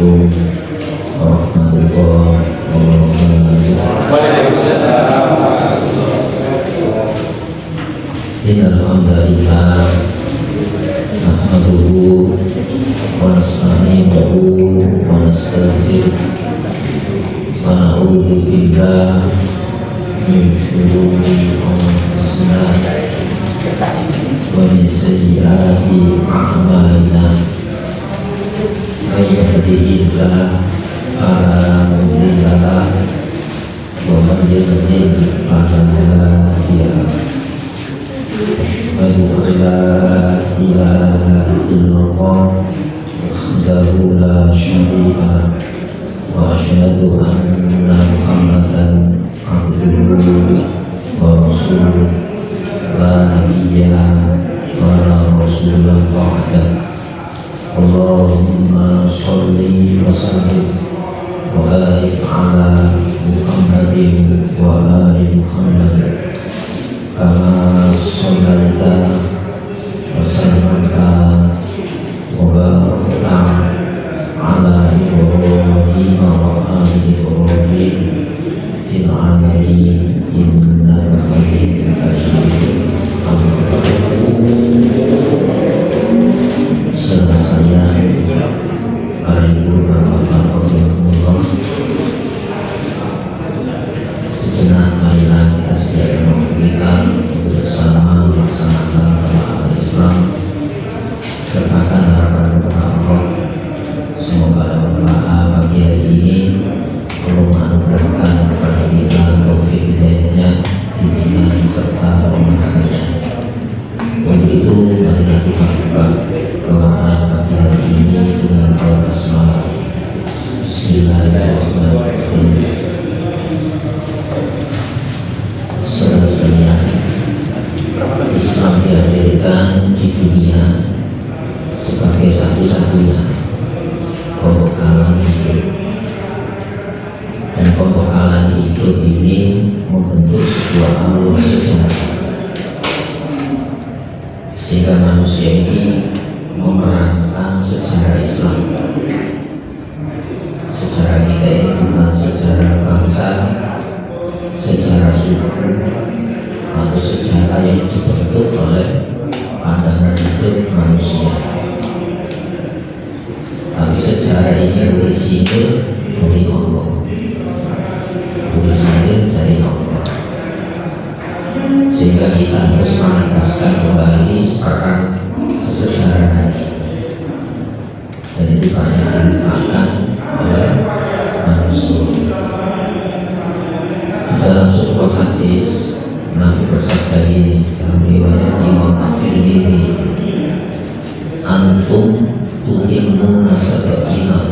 Assalamualaikum warahmatullahi wabarakatuh. Waalaikumsalam. Innal hamdalillah nahmaduhu wa nasta'inuhu wa nastaghfiruh wa na'udzu billahi min shururi anfusina wa min sayyiati a'malina. May yahdihillahu fala mudilla lahu wa man yudlil fala hadiya lahu. Asyhadu an la ilaha illallah wahdahu la syarika lahu wa asyhadu anna Muhammadan abduhu wa rasuluh la nabiyya wa la rasulah ba'dah. Allahumma sholli wa sallim wa barik ala Muhammadin wa ali Muhammad kama shallaita wa sallamta wa barakta ala Ibrahim wa ali Ibrahim fil alamin innaka hamidum majid. Sejenak marilah kita siap memberikan untuk bersama melaksanakan agama Islam sertakan harapan kepada Allah. Semoga Allah pagi hari ini Allah menganugerahkan kepada kita taufik hidayahnya, bimbingan serta rahmatnya. Untuk itu marilah kita buka kelahan pagi hari ini dengan al-basmalah. Bismillahirrahmanirrahim. Saudara-saudara, Islam dihadirkan di dunia sebagai satu-satunya pembekalan hidup, dan pembekalan hidup ini membentuk sebuah alur sejarah sehingga manusia ini memerankan sejarah Islam. Sejarah kita ini bukan sejarah bangsa, sejarah suku, atau sejarah yang dibentuk oleh pandangan hidup manusia, tapi sejarah ini orisinil dari Allah, orisinil dari Allah, sehingga kita harus menegakkan kembali akan kesejarahan ini. Dan itu banyak dilupakan oleh manusia. Dalam sebuah hadis Nabi bersabda ini dalam riwayat Imam At-Tirmidzi, antum tutimuna sab'ina,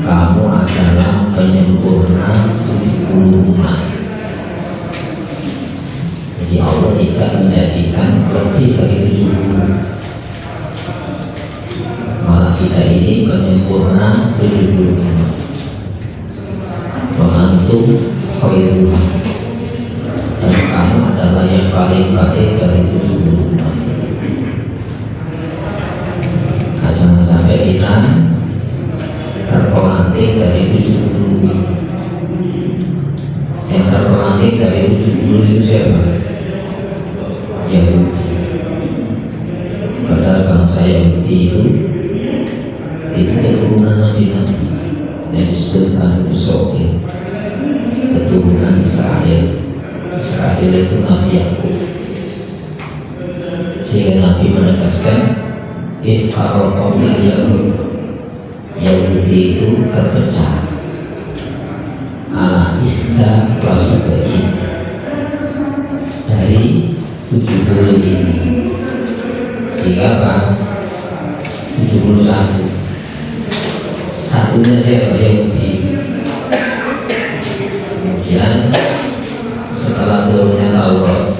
kamu adalah penyempurna 70 umat. Jadi Allah tidak menjadikan lebih dari 70, malah kita ini penyempurna 70 umat. Antum khairuhum, dan kamu adalah yang paling baik dari 70 umat. Nah, jangan sampai kita terpelanting dari 70. Yang terpelanting dari 70 itu siapa? Yahudi. Padahal bangsa Yahudi itu keturunan Nabi yang disebut Al-Usokin, keturunan Israel. Israel itu Nabi Yakub. Sehingga Nabi menegaskan iftaraqomil Yahud, Yahudi itu terpecah ala ihda wasabain, dari 70 ini. Sehingga apa? 71 satunya siapa? Yahudi. Kemudian setelah turunnya Taurat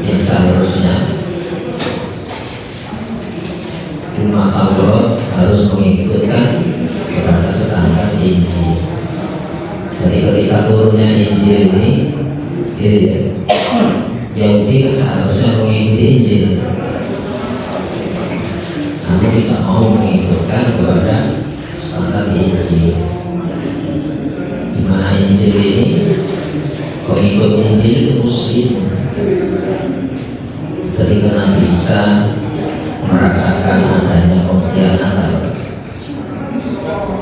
yang seharusnya umat Taurat harus mengikutkan kepada standar Injil. Jadi ketika turunnya Injil ini, Yahudi seharusnya mengikuti Injil, namun tidak mau mengikutkan kepada standar Injil. Di mana Injil ini pengikut Injil Muslim. Ketika Nabi Isa merasakan adanya pengkhianatan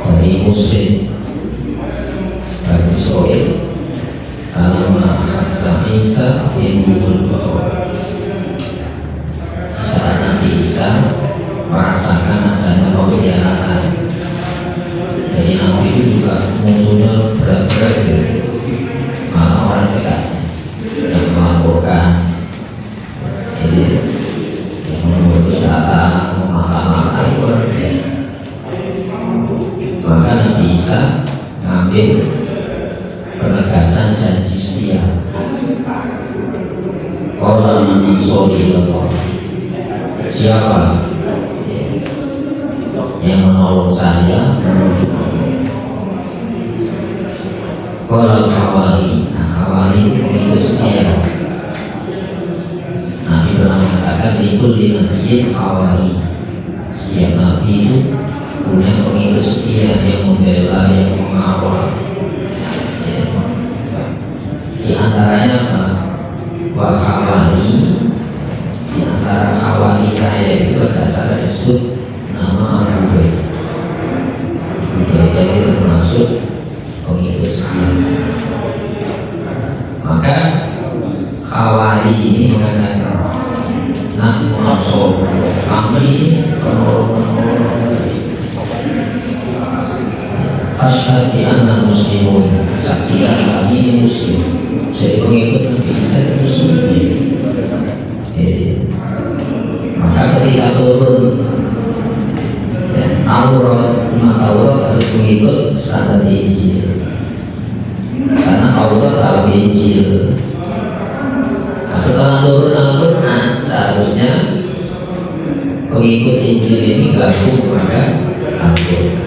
dari Muslim, dari Israel, Alama Hasa Isa Ibnul Kufur, saat Nabi Isa merasakan adanya pengkhianatan. Jadi Nabi itu juga musuhnya berat-berat, malah orang dekatnya yang melaporkan, yang mengurus data, memata-matai orang dekat. Maka Nabi Isa ngambil penegasan janji setia. Qala man ansarullah, siapa yang menolong saya menuju Allah. Qala al-Hawari, Hawari itu setia. Nabi pernah mengatakan ikul di Nabi Hawari, setiap Nabi itu punya pengikut setia yang membela, yang mengawal. Di antaranya apa? Wahawali. Di antara hawali saya itu berdasarkan disebut nama Abu Bakar. Abu Bakar itu termasuk pengikut setia. Maka hawali ini mengatakan, nah Rasul kami penolong-penolong. Asyhadu anna muslimun, saksikan kami ini muslim. Jadi pengikut Nabi Isa itu muslim. Maka ketika turun Taurat, Taurat harus mengikut standar Injil, karena Taurat dalam Injil. Nah, setelah turun Al-Quran, seharusnya pengikut Injil ini gabung kepada Al-Quran.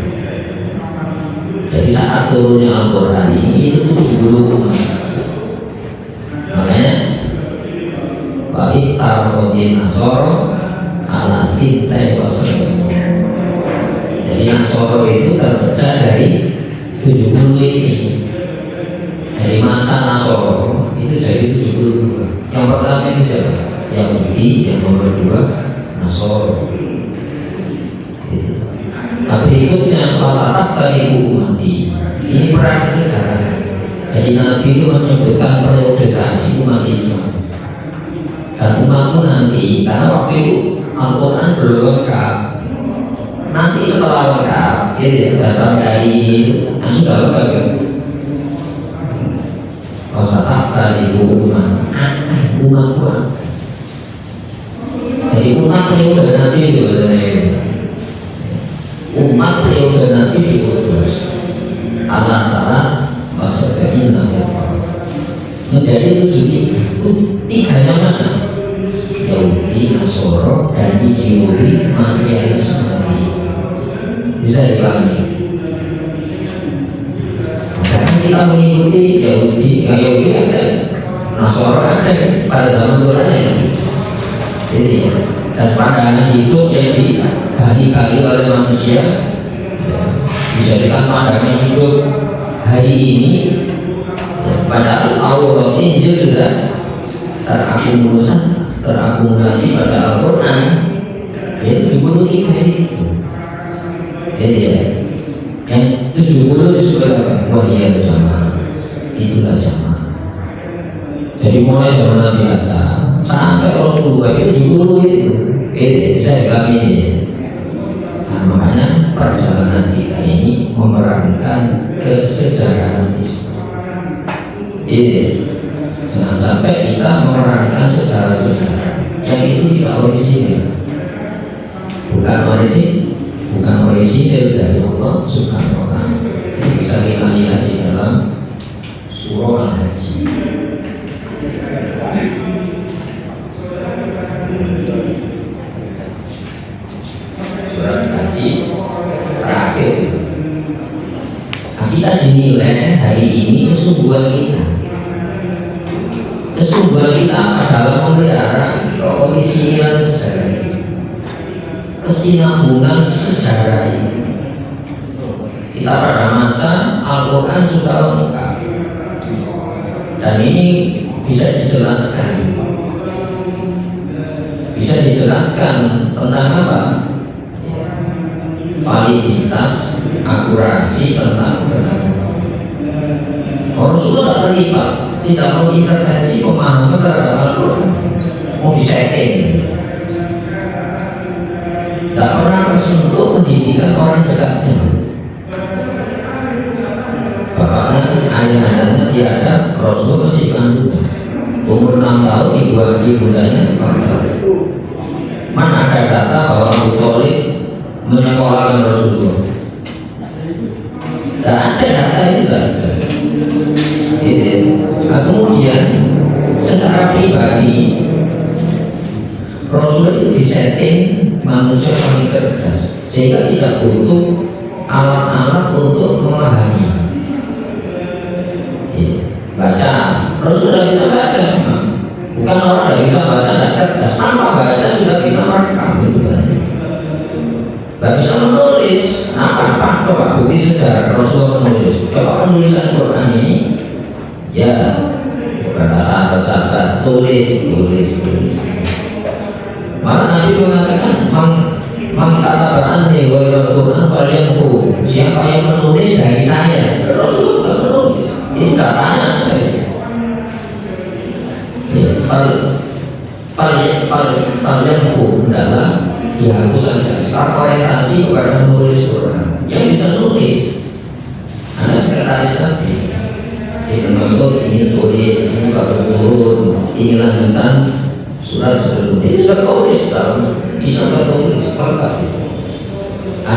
Jadi saat turunnya Al-Quran ini itu 70 umat. Makanya Wa'if tarqodin Nasoro ala fintai wassalam. Jadi Nasoro itu terpecah dari 70 ini. Dari masa Nasoro itu jadi 70. Yang pertama itu siapa? Yahudi, yang nomor 2 Nasoro. Gitu. Tapi berikutnya masalah ibu mati. Ini perang sejarah. Jadi Nabi itu menyebutkan periodisasi umat Islam. Dan umatmu nanti, karena waktu itu Al-Quran belum lengkap. Nanti setelah lengkap, dasar dari itu sudah lengkap kan? Masalah ibu umatku. Jadi umat periode Nabi itu umat periode Nabi diutus Allah Ta'ala wasaba'in menjadi 7 itu 3-nya mana? Yahudi, Nasoro, dan ideologi materialisme. Bisa dipahami. Karena kita mengikuti Yahudi ada, Nasoro ada pada zaman dulu ya. Jadi dan pandangan hidup yang digali-gali oleh manusia dijadikan pandangan hidup hari ini. Padahal Taurat Injil sudah terakumulasi pada Al-Quran, yaitu 73 itu. Jadi ya, yang 70 disebut wahiyat jamaah, itulah jamaah. Jadi mulai zaman Nabi Adam sampai Rasulullah itu 70 itu. Bisa dipahami ya. Nah, makanya perjalanan kita ini memerankan kesejarahan Islam. Jangan sampai kita memerankan sejarah-sejarah yang itu tidak orisinil, bukan orisinil dari Allah Subhanahu wa Ta'ala. Itu bisa kita lihat di dalam surah Al-Haji. Surah Al-Haji terakhir. Nah, kita dinilai hari ini kesungguhan kita. Kesungguhan kita adalah memelihara keoriginalan sejarah ini. kesinambungan sejarah ini. Kita pada masa Al-Quran sudah lengkap, dan ini bisa dijelaskan tentang apa? Validitas, akurasi tentang kebenaran. Rasulullah terlibat, tidak mengintervensi pemahaman terhadap Al-Quran, mau disetting, tidak pernah tersentuh pendidikan orang dekatnya. Bapaknya, ayahnya tiada, Rasul masih kandung, umur 6 tahun ibundanya 4 tahun. Mana ada kata bahwa Abu Thalib menyekolahkan Rasulullah? Tidak ada data itu, tidak ada. Nah, kemudian secara pribadi Rasul itu disetting manusia paling cerdas, sehingga tidak butuh alat-alat untuk memahami. Baca, Rasul sudah bisa baca, bukan orang tidak bisa baca tidak cerdas, tanpa baca sudah bisa merekam itu kan. Tidak bisa menulis, apa coba bukti sejarah Rasul menulis, coba penulisan Quran ini, ya pada sahabat-sahabat tulis. Malah Nabi mengatakan mengkatakan nih wahai Quran falyanfu, siapa yang menulis dari saya? Rasul tidak menulis, itu datanya. Falyanfu adalah dihapus saja. Sekarang orientasi kepada menulis Quran yang bisa nulis. Anda sekretaris Nabi, ini maksud ini tulis, ini baru turun, ini lanjutan surat sebelumnya, itu sudah tulis, bisa tertulis, lengkap.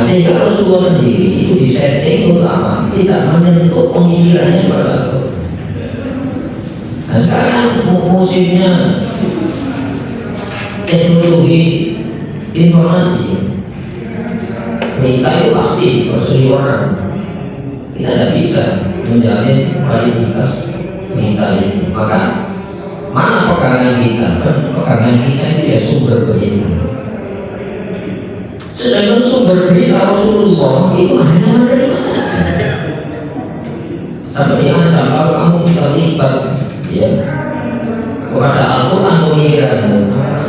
Sehingga Rasulullah sendiri itu disetting untuk apa? Tidak menyentuh pemikirannya pada Al-Quran. Nah sekarang musimnya teknologi informasi, berita itu pasti berseliweran. Kita tidak bisa menjamin validitas berita itu. Maka mana pegangan kita? Pegangan kita itu ya sumber berita. Sedangkan sumber berita Rasulullah itu hanya menerima saja. Sampai diancam kalau kamu terlibat ya kepada Al-Quran pemikiranmu,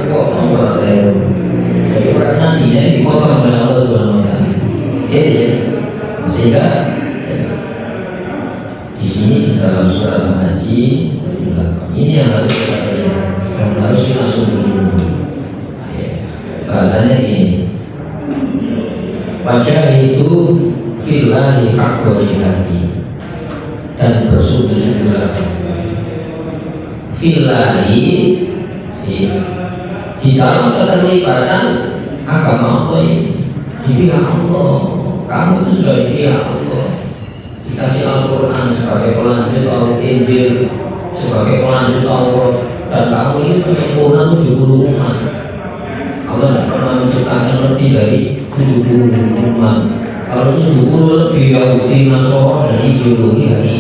kok kamu berarti jadi berarti nantinya dipotong oleh Allah Subhanahu Wa Taala. Ya, sehingga di sini di dalam surat Al-Haji ini yang harus kita pelajari, yang harus kita sungguh-sungguh. Ya, bahasanya ini, wajah itu fillahi haqqa jihadi, dan bersungguh-sungguhlah fillahi di dalam keterlibatan agama Allah ini, di pihak Allah. Kamu itu sudah di pihak Allah, dikasih Al-Quran sebagai pelanjut Al-Injil, sebagai pelanjut Taurat, dan kamu ini penyempurna 70 umat. Allah tidak pernah menciptakan lebih dari 70 umat. Kalau 70 lebih Yahudi, Nasrani, dan ideologi hari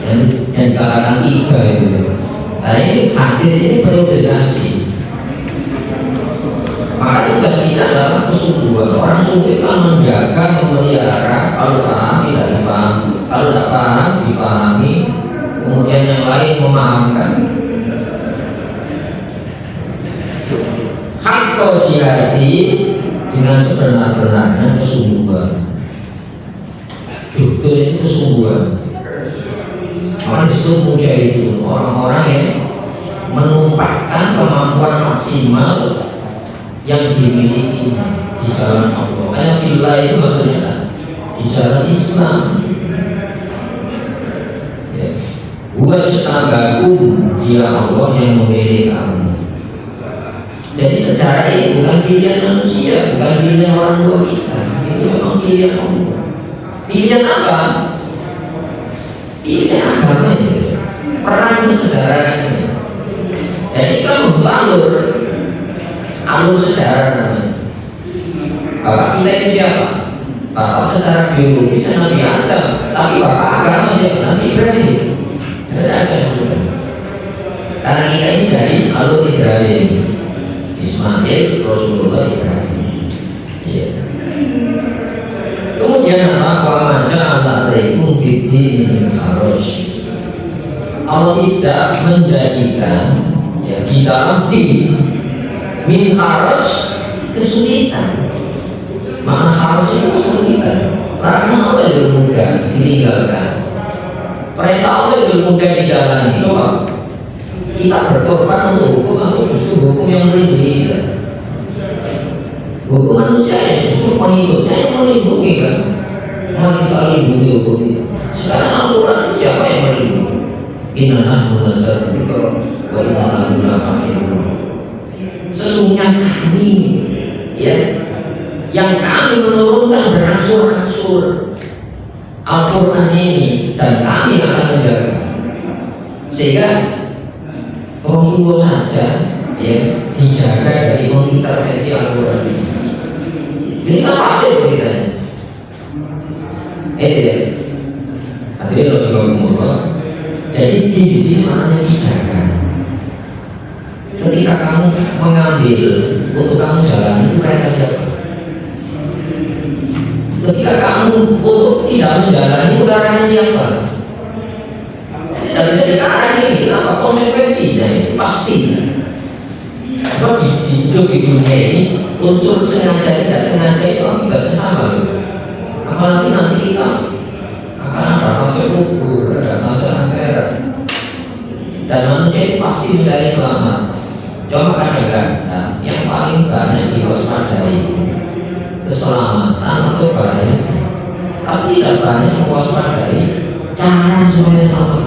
yang dikatakan tiga itu. Nah ini hadis ini periodisasi. Maka tugas kita adalah kesungguhan. Orang sungguh kan menjaga, memelihara. Kalau paham tidak dipahami, kalau tidak paham dipahami, kemudian yang lain memahamkan. Haqqa jihadi, dengan sebenar-benarnya kesungguhan. Judul itu kesungguhan. Orang disitu mujahidin, orang-orang yang menumpahkan kemampuan maksimal yang dimiliki di jalan Allah. Karena fillah itu maksudnya kan di jalan Islam. Bukan setagakum, dia Allah yang memilih kamu. Jadi secara ini bukan pilihan manusia, bukan pilihan orang tua kita. Itu memang pilihan Allah. Pilihan apa? Pilihan agama ini, peran sejarah ini. Jadi kita membangun alur sejarah. Bapak kita itu siapa? Bapak secara biologis Nabi Adam, tapi bapak agama siapa? Nabi Ibrahim. Tidak ada. Karena kita ini dari alur Ibrahim, Ismail, Rasulullah, Ibrahim. Ya. Kemudian apa? Wa ma ja'ala alaikum fid dini haraj. Allah tidak menjadikan ya di dalam din min haraj kesulitan. Makna haraj itu kesulitan. Karena Allah yang mudah ditinggalkan. Perintah Allah yang mudah dijalani. Coba kita berkorban untuk hukum atau justru hukum yang melindungi kita? Hukum manusia yang justru pengikutnya yang melindungi kan? Mari kita lindungi hukum itu. Sekarang Al-Quran siapa yang melindungi? Inna nahnu nazzalna dzikra wa inna lahu lahafizun. Sesungguhnya kami ya yang kami menurunkan berangsur-angsur Al-Quran ini dan kami akan menjaga, sehingga Rasulullah saja ya dijaga dari mengintervensi Al-Quran ini. Ini kan fakta beritanya. Ya, hadirin rahimakumullah. Jadi di sini maknanya dijaga. Ketika kamu mengambil untuk kamu jalan itu perintah siapa? Ketika kamu untuk tidak menjalani itu larangan siapa? Tidak bisa dilarang ini. Apa konsekuensinya? Pasti. Sebab di hidup di dunia ini unsur sengaja tidak sengaja itu akibatnya sama. Apalagi nanti kita akan ada masa kubur, ada masa akhirat, dan manusia itu pasti mencari selamat. Cuma kadang-kadang yang paling banyak diwaspadai keselamatan atau bahaya, tapi tidak banyak mewaspadai cara supaya selamat.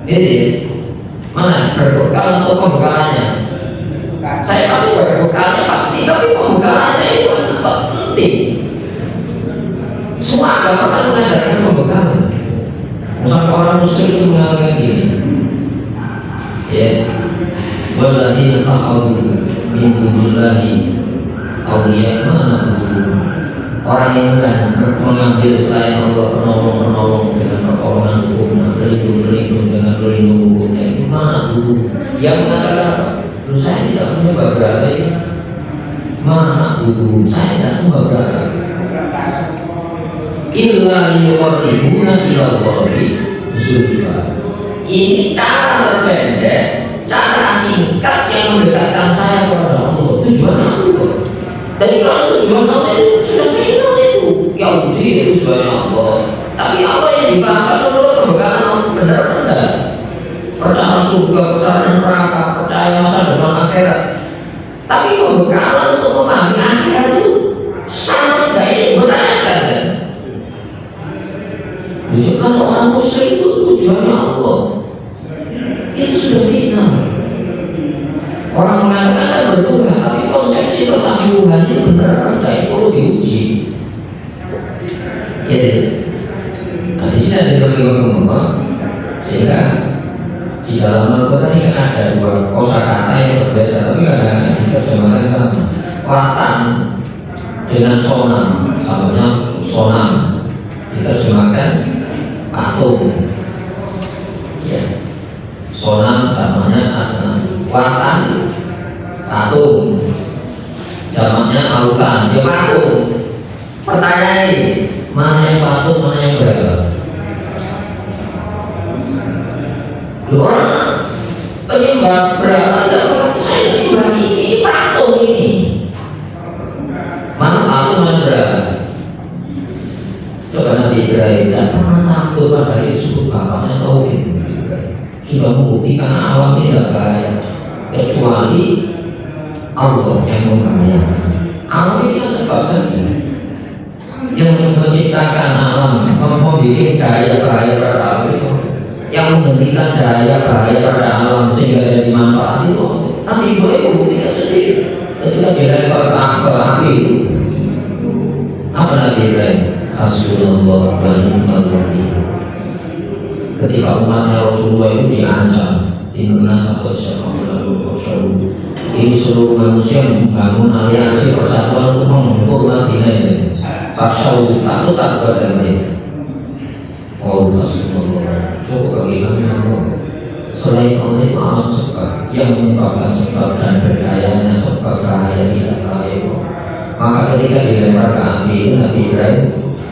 Jadi mana berbekal atau pembekalannya? Saya pasti berbekalnya pasti, tapi pembekalannya itu apa penting. Semua agama kan mengajarkan pembekalan. Misalnya orang muslim itu mengatakan gini, ya, waladina takhadu min dunillahi awliya orang yang mengambil selain Allah penolong dengan pertolongan hukum, berlindung dengan berlindung hukumnya itu mana dulu? Yang mengatakan apa? Lu saya tidak punya beberapa ini. Mana dulu? Saya tidak punya beberapa. Illa yuqarribuna ila Allahi zulfa. Ini cara terpendek, cara singkat yang mendekatkan saya kepada Allah. Tujuannya apa? Jadi kalau tujuan Allah itu sudah final itu, Yahudi itu tujuannya Allah. Tapi apa yang dipahamkan menurut pembekalan Allah benar-benar percaya surga, percaya neraka, percaya masa depan akhirat. Tapi pembekalan untuk memahami akhirat itu sangat baik dibenarkan kan? Kalau orang muslim itu tujuannya Allah, itu sudah final. Orang mengatakan bertuhan, tapi konsepsi tentang Tuhan itu benar tidak perlu diuji. Ya, nah di sini ada bagaimana, sehingga di dalam Al-Quran ini ada dua kosakata yang berbeda, tapi kadang-kadang diterjemahkan sama. Watan dengan sonam, samanya sonam diterjemahkan patung. Ya, sonam samanya asnam. Watan patung, jamaknya ausan, dia patung. Pertanyaan ini, mana yang patung, mana yang berhala? Orang penyembah berhala tidak, saya menyembah ini patung ini. Mana patung, mana berhala? Coba Nabi Ibrahim tidak pernah takut pada disebut bapaknya Tauhid. Sudah membuktikan alam ini tidak bahaya, kecuali Allah yang membahayakan. Alam ini kan sebab saja yang menciptakan alam, membuat daya bahaya pada alam itu, yang menghentikan daya bahaya pada alam sehingga jadi manfaat itu. Nabi Ibrahim membuktikan sendiri ketika dilempar ke api itu. Apa Nabi Ibrahim? Hasbunallah wa ni'mal wakil. Ketika umatnya Rasulullah itu diancam, inna satu syaitan ini seluruh manusia membangun aliansi persatuan untuk mengumpul Madinah ini. Faksau takut kepada mereka. Oh Rasulullah, coba bagi kami Allah. Selain Allah itu amat sebab yang menyebabkan sebab dan berdayanya sebab bahaya tidak bahaya. Maka ketika dilempar ke api itu Nabi Ibrahim,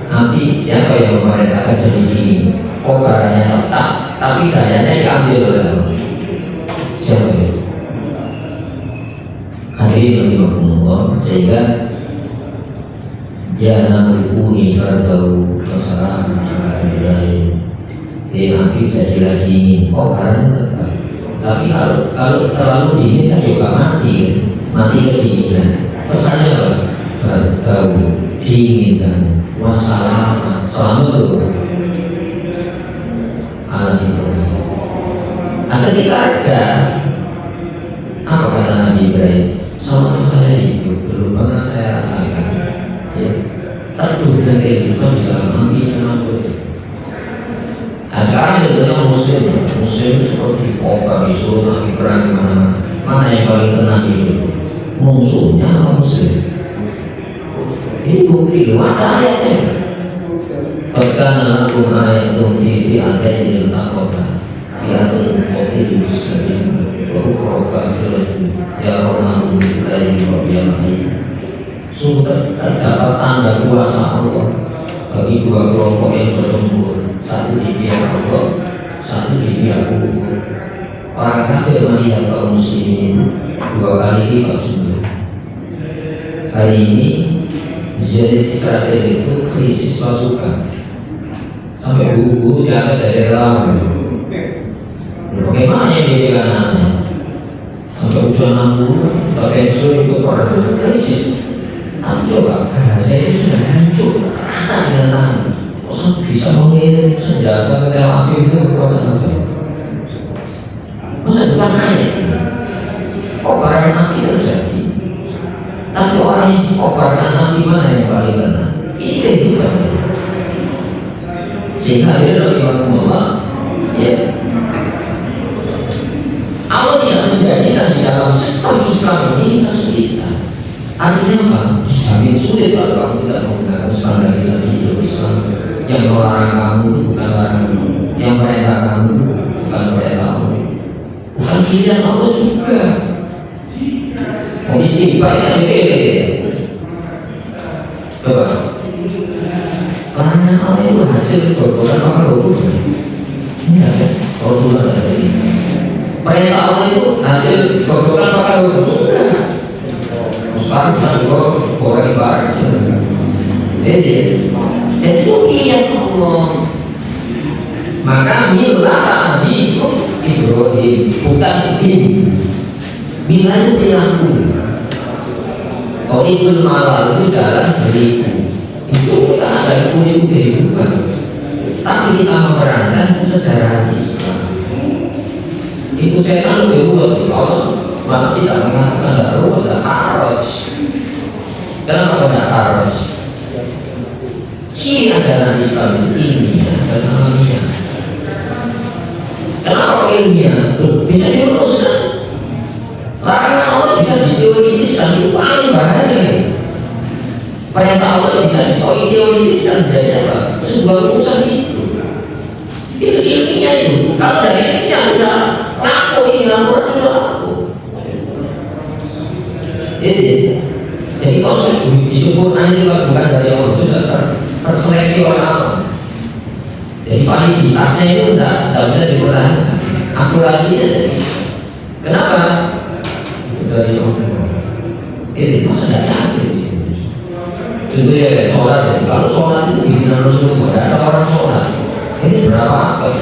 api siapa yang memerintahkan jadi gini? Kok barangnya tetap, tapi dayanya diambil oleh Allah. Siapa itu? Hadirin rahimakumullah, sehingga dia namukuni bardau wasalam ala Ibrahim. Api jadi lagi dingin, kok barangnya tetap. Tapi kalau terlalu dingin kan juga mati kedinginan. Pesannya apa? Bardau dingin kan, wasalam selamat tuh. Nah, ketika ada apa kata Nabi Ibrahim, selama saya hidup belum pernah saya rasakan ya, teduh dan kehidupan di dalam api yang aku. Nah sekarang itu musim seperti obat disuruh Nabi perang mana yang paling tenang itu musuhnya muslim. Ini bukti ada ayatnya. Karena aku ayat fi ayatin al-taqwa ayatin qatilu sabil wa ukhra kafiratun ya rahmanu billahi wa bi'alaihi. Sungguh terdapat tanda kuasa Allah bagi dua kelompok yang bertempur, satu di pihak Allah, satu di pihak kufur. Orang kafir melihat kaum muslimin itu dua kali lipat sungguh. Hari ini Zionis Israel itu krisis pasukan. Sampai guru-guru diangkat dari dalam. Bagaimana yang dia anaknya? Sampai usia 60, tapi esok ikut perang krisis. Tapi coba, saya itu sudah hancur, rata dengan tangan. Kok bisa mengirim senjata ke Tel Aviv itu kekuatan apa? Masa bukan ayat? Kok barang api terjadi? Tapi orang yang dikobarkan api mana yang paling tenang? Ini kehidupan. Sehingga akhirnya rahimahumullah ya, Allah tidak menjadikan di dalam sistem Islam ini kesulitan. Artinya apa? Dijamin sulit kalau kamu tidak menggunakan standarisasi hidup Islam. Yang melarang kamu itu bukan larangan, yang perintah kamu itu bukan perintah Allah, bukan pilihan Allah juga. Mau istighfar yang dipilih. Coba larangan Allah itu hasil berbuatan orang hukum. Ini ada Rasulullah tadi. Perintah Allah itu hasil berbuatan orang hukum. Sekarang kita juga boleh ibarat. Jadi itu pilihan Allah. Maka milah Nabi Ibrahim bukan tim. Milah itu perilaku. Kalau itu malah itu jalan beriku. Itu kita ada punya kehidupan, tapi kita memerankan sejarah Islam. Itu setan lebih ruwet kalau malah tidak mengatakan ada ruwet, ada haraj. Kenapa ada haraj? Ciri ajaran Islam itu ilmiah dan alamiah. Kenapa ilmiah? Bisa diuruskan. Larangan Allah bisa diteoritiskan, itu paling bahaya. Perintah Allah bisa diteoritiskan dari apa? Sebuah urusan itu ilmiah itu. Kalau dari ilmiah sudah laku, ini laporan sudah laku. Jadi konsep itu Quran itu bukan dari Allah, sudah terseleksi oleh Allah. Jadi validitasnya itu tidak bisa dipertahankan, akurasinya tidak bisa. Kenapa? Itu dari Allah. Itu masa tidak yakin. Itu ya sholat ya. Kalau sholat itu bimbingan Rasulullah, tidak ada orang sholat. Ini berapa abad?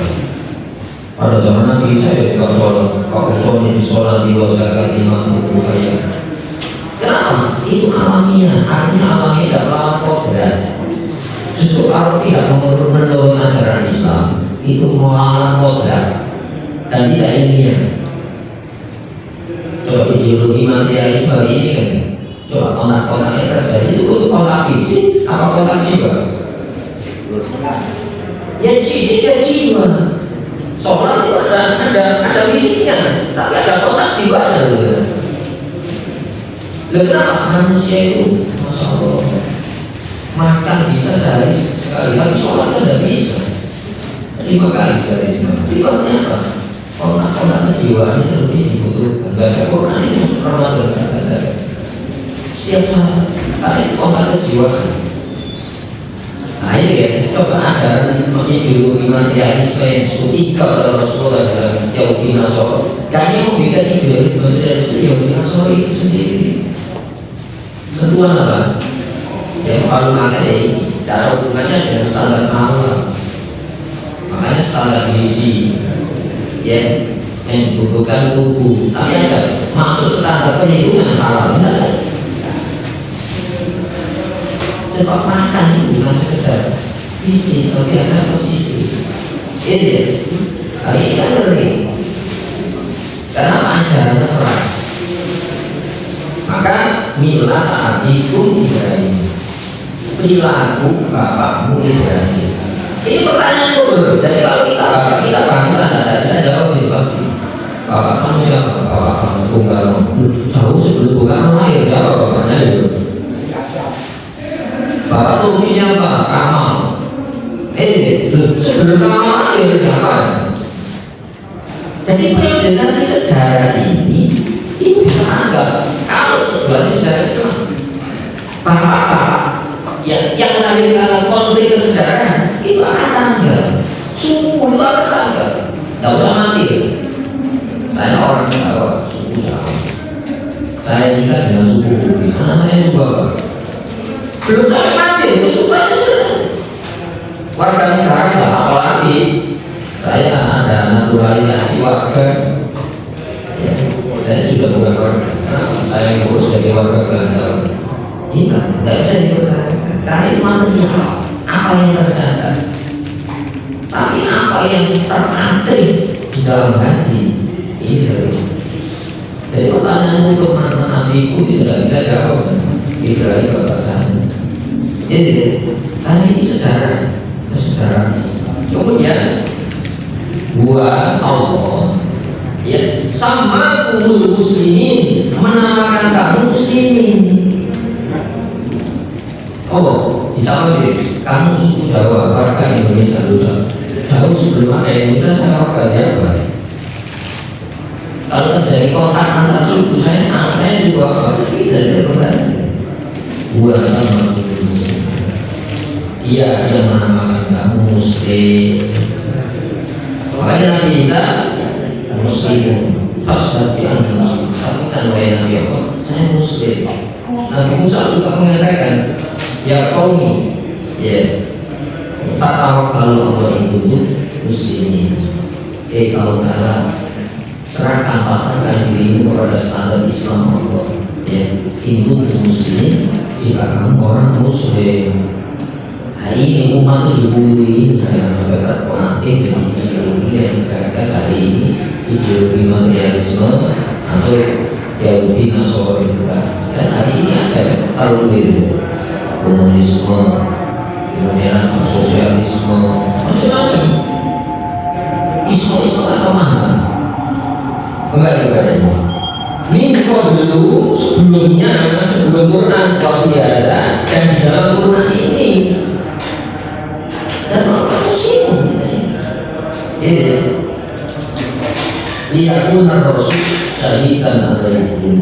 Pada zaman Nabi Isa ya juga sholat. Pak Usoni di sholat di wasakat imam Bukhari. Kenapa? Itu alamiah. Artinya alamiah tidak melampau berat. Justru kalau tidak menurut ajaran Islam, itu melampau berat dan tidak ilmiah. Coba ideologi materialisme ini kan. Coba kontak-kontak yang terjadi itu kontak fisik apa kontak jiwa? Ya sisi jiwa. Sholat itu ada fisiknya, tapi ada kontak jiwanya. Kenapa manusia itu, masya Allah, makan bisa sehari sekali, tapi sholat kan tidak bisa 5 kali sehari. Tiba-tiba apa? Kontak-kontak jiwanya lebih dibutuhkan. Baca Quran itu Ramadan ada setiap saat. Tapi kompak kejiwaan. Nah ini ya, coba ajaran ideologi materialisme yang seketika oleh Rasulullah dalam Yahudi Nasrani. Dan yang membuat ideologi materialisme Yahudi Nasrani itu sendiri. Sentuhan apa? Yang paling materi, cara hubungannya dengan standar alam. Makanya standar gizi, ya, yang dibutuhkan tubuh. Tapi ada maksud standar perhitungan halal, tidak. Sebab makan itu bukan sekedar visi, tapi ada positif. Ini ya, kali ini kan ngeri. Karena ajarannya keras. Maka milah abikum Ibrahim, perilaku bapakmu Ibrahim. Ini pertanyaan itu. Jadi kalau kita bapak kita bangsa, tidak bisa jawab itu pasti. Bapak kamu siapa? Bapak kamu tunggal. Jauh sebelum kamu lahir, jawab bapaknya itu. Bapak tuh siapa? Kamal. Sebelum kamu lahir siapa? Jadi periodisasi sejarah ini itu bisa anggap kalau dari sejarah Islam bapak-bapak yang lahir dalam konflik kesejarahan itu akan tanggal, suku itu akan tanggal. Tidak usah mati. Saya orang Jawa, suku Jawa. Saya nikah dengan suku Bugis, karena saya suku apa? Belum sampai mati, sudah sudah. Warga negara tidak apa lagi. Saya ada naturalisasi warga. Ya, saya sudah bukan warga. Saya ngurus sebagai warga Belanda. Tidak bisa diperkatakan. Karena itu materinya apa yang tercatat. Tapi apa yang terantri di dalam hati ini. Jadi pertanyaan untuk mantan nabiku tidak bisa jawab. Tidak itu batasannya. Jadi karena ini sejarah Islam. Kemudian buat Allah ya sama kumul muslimin, menamakan kamu muslimin. Oh bisa lebih kamu suku Jawa, warga Indonesia dulu. Jauh sebelum ada Indonesia saya warga Jawa. Kalau terjadi kontak antar suku saya juga bisa jadi kembali. Buat sama kumul muslimin. Dia yang menamakan kamu muslim. Makanya Nabi Isa muslim, fasad di antara muslim. Saksikan wahai Nabi Allah, saya muslim. Nabi Musa juga mengatakan, ya qaumi, ya, fatawakkalu Allah itu muslimin. Kalau Ta'ala serahkan pasrahkan dirimu kepada standar Islam Allah. Ya, itu muslim jika kamu orang muslim. Hari ini umat 70 ini jangan sampai terpengaruh jadi ideologi yang digagas hari ini, ideologi materialisme atau Yahudi Nasrani kita. Dan hari ini ada kalau itu komunisme, kemudian sosialisme, macam-macam. Islam apa mana? Kembali kepadanya. Minggu dulu sebelum Quran waktu ada dan di dalam Quran ini. Dan orang muslim ini liyakuna rasul syahidan alaikum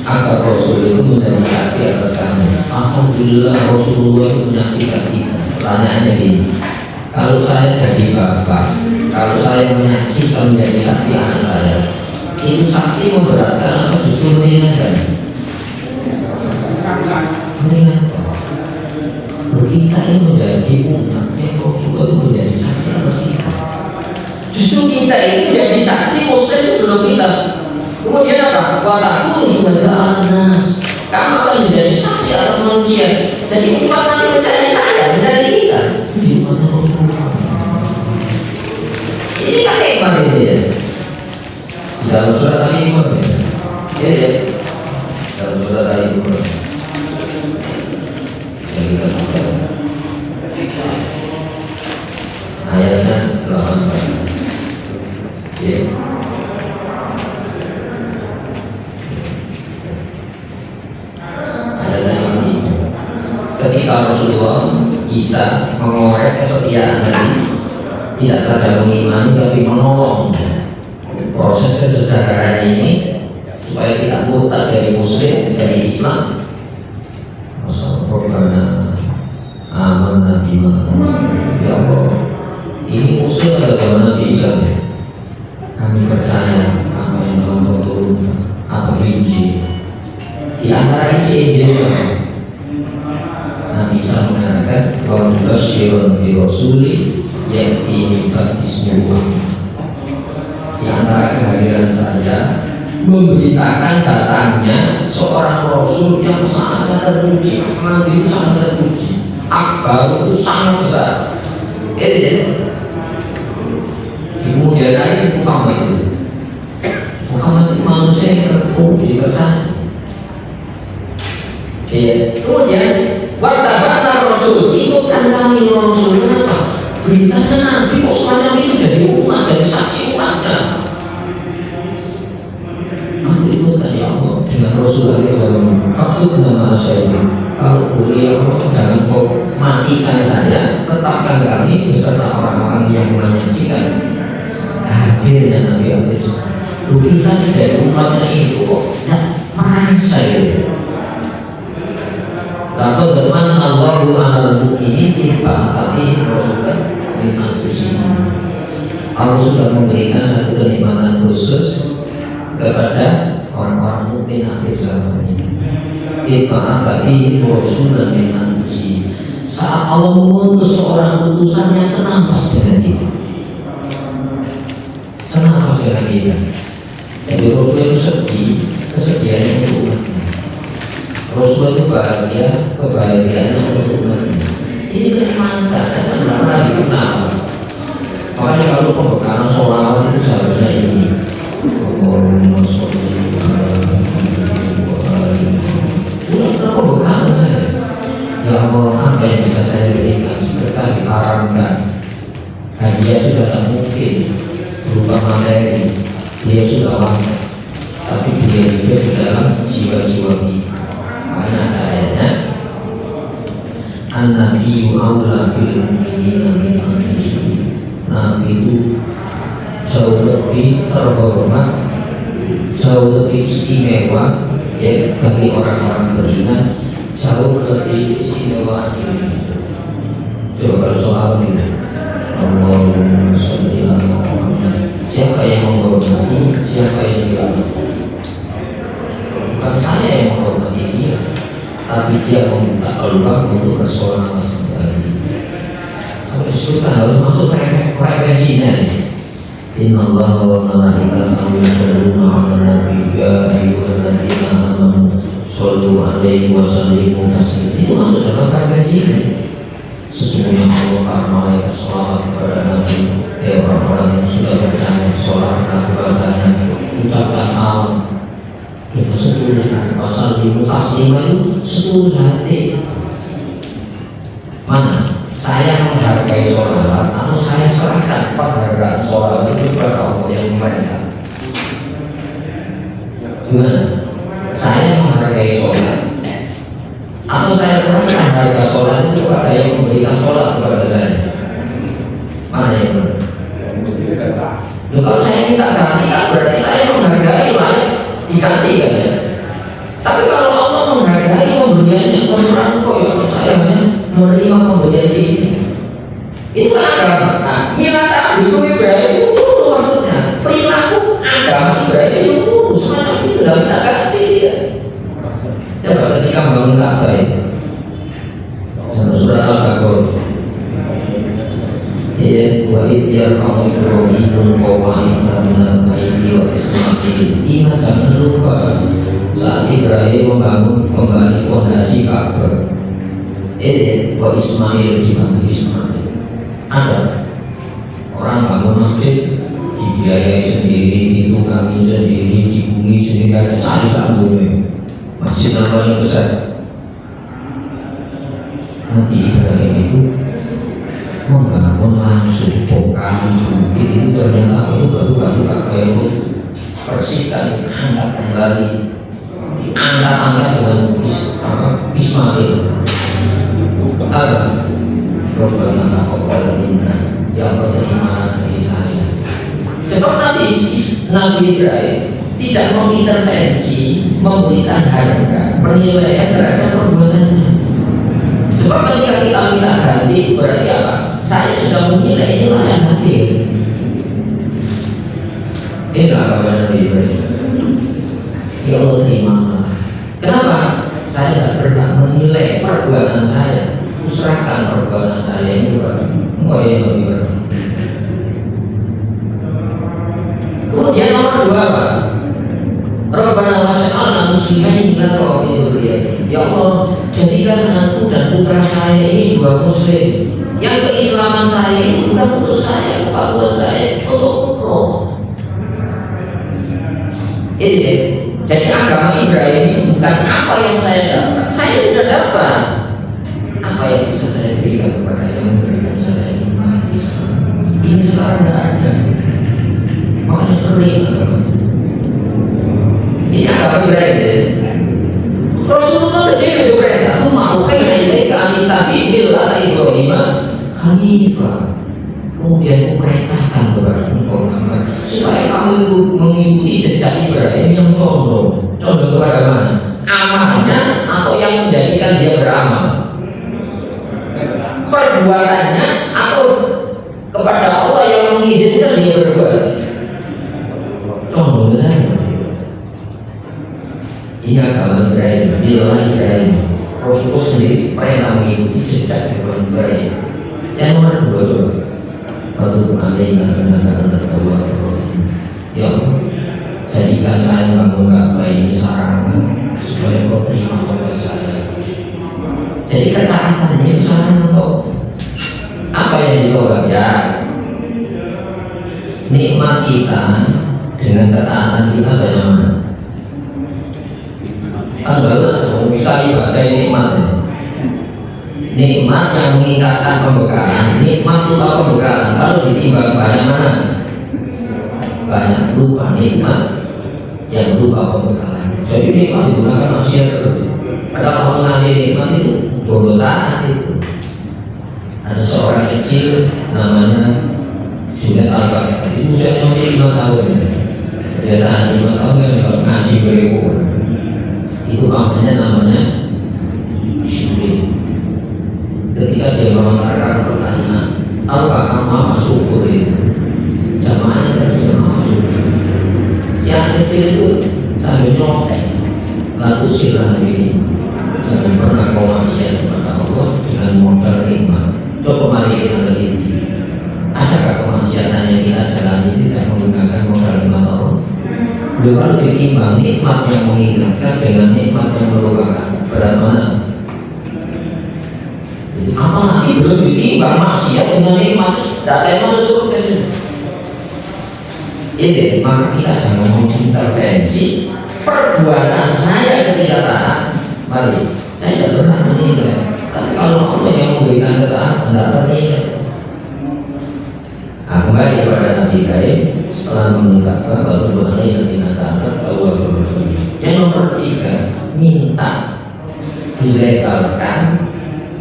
agar rasul itu menjadi saksi atas kamu. Alhamdulillah Rasulullah itu menyaksikan kita. Pertanyaannya gini, kalau saya jadi bapak, kalau saya menyaksikan menjadi saksi anak saya, itu saksi memberatkan atau justru meringankan? Meringankan. Kita ini menjadi umat yang Rasulullah itu menjadi saksi atas kita. Justru kita ini menjadi saksi muslim sebelum kita. Kemudian apa? Walaupun sudah anas, kamu akan menjadi saksi atas manusia. Jadi umat yang mencari saya, mencari kita. Ini umatnya Rasulullah. Ini kan hebat ini ya. Dalam surat Al-Imran ya. Dalam surat Al-Imran. Ayatnya 18 ya. Ayatnya ini ketika Rasulullah Isa mengorek kesetiaan Nabi, tidak saja mengimani tapi menolong proses kesejahteraan ini supaya tidak murtad dari Muslim, dari Islam. zaman Nabi Muhammad. Ya Allah, ini musuh pada zaman Nabi Isa. Kami percaya apa yang Allah turunkan, apa Injil. Di antara isi Injil Nabi Isa mengatakan bahwa Basyirun bi Rasuli yaitu baptismu. Di antara kehadiran saya memberitakan datangnya seorang Rasul yang sangat terpuji. Nabi itu sangat terpuji, akbar itu sangat besar. Kemudian ini Muhammad itu manusia yang terpuji kesan. Kemudian wartabana Rasul, ikutkan kami Rasulnya apa? Beritanya Nabi kok semacam itu jadi umat, jadi saksi umatnya. Nanti ikutkan ya Allah dengan Rasul lagi zaman waktu nama saya. Kalau boleh Allah jangan kau matikan saya, tetapkan kami beserta orang-orang yang menyaksikan hadirnya Nabi Akhir. Kita dari umatnya itu kok merasa itu. Lalu teman Allahu ala mu'minin tapi Rasulullah Allah sudah memberikan satu kenikmatan khusus kepada orang-orang mukmin akhir zaman ini. Tapi Rasulullah saat Allah mengutus seorang utusan yang senafas dengan kita, senafas dengan kita. Jadi Rasulullah itu sedih, kesedihan untuk umatnya. Rasulullah itu bahagia, kebahagiaannya untuk umatnya. Ini kenikmatan, dan tidak lagi kenal. Makanya kalau pembekalan sholawat itu seharusnya ini. Allahumma sholli ala Muhammad. Pembekalan saya. Ya Allah, apa yang bisa saya berikan sedekah diharamkan. Hadiah sudah tak mungkin berupa materi. Dia sudah lama, tapi dia hidup di dalam jiwa-jiwa kita. Makanya ada ayatnya An-Nabi aula bil mu'minina min anfusihim. Nabi itu jauh lebih terhormat, jauh lebih istimewa ya bagi orang-orang beriman, jauh lebih istimewa ini. Coba kalau soal ini Allahumma sholli ala Muhammad. Siapa yang menghormati, siapa yang dihormati? Bukan saya yang menghormati dia, tapi dia meminta Allah untuk bersolawat kembali. Kalau disuruh harus masuk frekuensinya. Inna Allah wa malaikatahu yusholluna 'alan nabi ya ayyuhalladzina amanu shollu 'alaihi wa sallimu taslima. Itu masuk dalam frekuensi ini. Sesungguhnya Allah akan malaikat sholawat kepada Nabi. Ya orang-orang yang sudah percaya sholawat kepada Nabi, ucapkan salam. Itu 10 pasal di taslima itu 10 hati. Mana? Saya menghargai sholawat atau saya serahkan penghargaan sholawat itu kepada Allah yang memerintah? Gimana? Saya menghargai sholawat atau saya serahkan harga sholawat itu kepada yang memberikan sholawat kepada saya? Mana yang benar? Kalau saya minta ganti kan berarti saya menghargai lah, diganti kan ya. Tapi kalau Allah menghargai pemberiannya, terserah kok ya saya hanya menerima pemberian ini. Itu agama. Nah, minat itu Ibrahim itu dulu maksudnya. Perilaku agama Ibrahim itu dulu semacam itu dan kita ganti dia. Coba ketika membangun Ka'bah itu, surat Al-Baqarah. Wa idh kamu Ibrahim qawaida minal baiti wa Ismail. Ingat jangan lupa saat Ibrahim membangun kembali fondasi Ka'bah. Wa Ismail dibantu Ismail. Ada orang bangun masjid dibiayai sendiri, ditunggangi sendiri, dibumi sendiri, ada cari sambungnya. Masjid apa yang besar? Nabi Ibrahim itu membangun langsung bongkar bukit itu ternyata itu batu-batu Ka'bah itu persikan angkat kembali, angkat dengan Ismail. Robbana taqabbal minna, ya Allah terima dari saya. Sebab Nabi Ibrahim tidak mengintervensi, memberikan harga penilaian terhadap perbuatannya. Sebab ketika kita minta ganti inilah yang hadir. Inilah kabar Nabi Ibrahim. Ya Allah terima. Kenapa? Saya tidak pernah menilai perbuatan saya, serahkan perbuatan saya ini kepada Engkau ya Nabi Ibrahim. Kemudian nomor 2 apa? Rabbana waj'alna muslimain laka wa min dzurriyyatina. Ya Allah, jadikan aku dan putra saya ini 2 muslim. Yang keislaman saya itu bukan untuk saya, kepatuhan saya untuk Engkau. Jadi agama Ibrahim itu bukan apa yang saya dapat. Saya sudah dapat. Apa yang bisa saya berikan kepada yang memberikan saya iman Islam? Ini sekarang tidak ada. Makanya kering agama. Ini agama Ibrahim. Rasulullah sendiri berperintah, "Summa ukhayna ilaika an tattabi'il Ibrahim Hanifah." Kemudian kuperintahkan kepada engkau Muhammad supaya kamu itu mengikuti jejak Ibrahim yang condong kepada mana? Amalnya atau yang menjadikan dia beramal? Perbuatannya atau kepada Allah yang mengizinkan dia berbuat? Condong ke sana. Ini agama Ibrahim, bila Ibrahim. Rasulullah sendiri perintah mengikuti jejak Ibrahim. Yang nomor 2 coba. Waktu alaina innaka antat tawwabur rahim. Ya Allah, jadikan saya membangun Ka'bah ini sarana supaya Kau terima tobat saya. Jadi ketaatannya itu sarana untuk apa yang ditobat ya? Nikmat kita dengan ketaatan kita bagaimana? Enggak bisa ibadah nikmatnya. Nikmat yang meningkatkan pembekalan, nikmat lupa pembekalan. Kalau ditimbang banyak mana? Banyak lupa nikmat yang lupa pembekalan. Jadi nikmat digunakan maksiat terus. Padahal kalau ngasih nikmat itu bodoh taat itu. Ada seorang kecil namanya Junet Al-Bakar. Itu usianya masih 5 tahun ya. Biasanya 5 tahun kan kalau ngaji bereko. Itu namanya Syukur. Ketika dia melontarkan pertanyaan, apakah kamu apa syukur itu? Jamaahnya tadi jamaah syukur. Si anak kecil itu sambil nyontek, lalu silah ini. Jangan pernah kau maksiat kepada Allah dengan modal nikmat. Coba mari kita teliti. Adakah kemaksiatan yang kita jalani tidak menggunakan modal nikmat Allah? Kalau ditimbang nikmat yang mengingatkan dengan nikmat yang melupakan, berat mana? Apalagi belum ditimbang maksiat dengan nikmat, tidak masuk surga sih. Ini maka kita jangan mengintervensi perbuatan saya ketika taat. Mari, saya tidak pernah menilai. Tapi kalau Allah yang memberikan ketaatan, tidak ternilai. Nah, kembali kepada Nabi Ibrahim setelah mengungkapkan bahwa Tuhan yang dikatakan bahwa yang nomor 3 minta dilegalkan.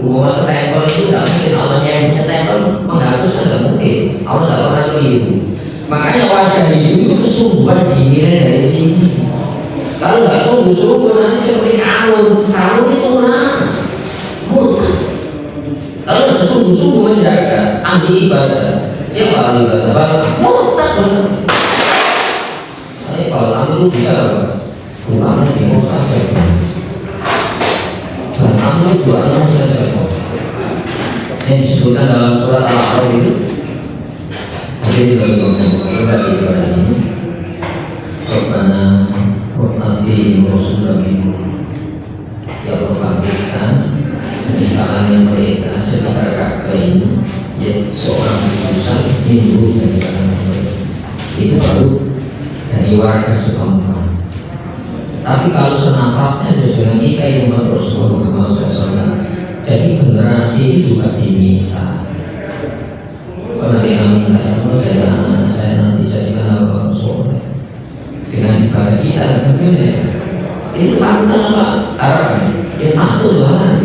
Umumnya stempel itu tidak mungkin, Allah yang punya stempel menghapuskan tidak mungkin. Allah tidak pernah keliru. Makanya wajah itu kesungguhan dinilai dari sini. Kalau nggak sungguh-sungguh nanti seperti kalun itu murtad. Kalau nggak sungguh-sungguh menjaga ahli ibadah, siapa ahli ibadah? Murtad. Tapi kalau kamu itu bisa apa? Doanya di saja. Kamu doanya saja. Yang disebutkan dalam surat Al-A'raf itu. Jadi kalau kita ibadah ini, Rabbana Nasi Rasulullah ya Allah bangkitkan kehidupan mereka sekitar Ka'bah ini, yaitu seorang utusan Hindu dari kalangan mereka. Itu baru dari warga setempat. Tapi kalau senapasnya dengan kita yang Rasulullah SAW, jadi generasi itu juga diminta. Kalau kita minta ya Allah, saya nanti jadikan apa soleh dengan ibadah kita tentunya. Itu panutan apa? Harapan ya makhluk Tuhan.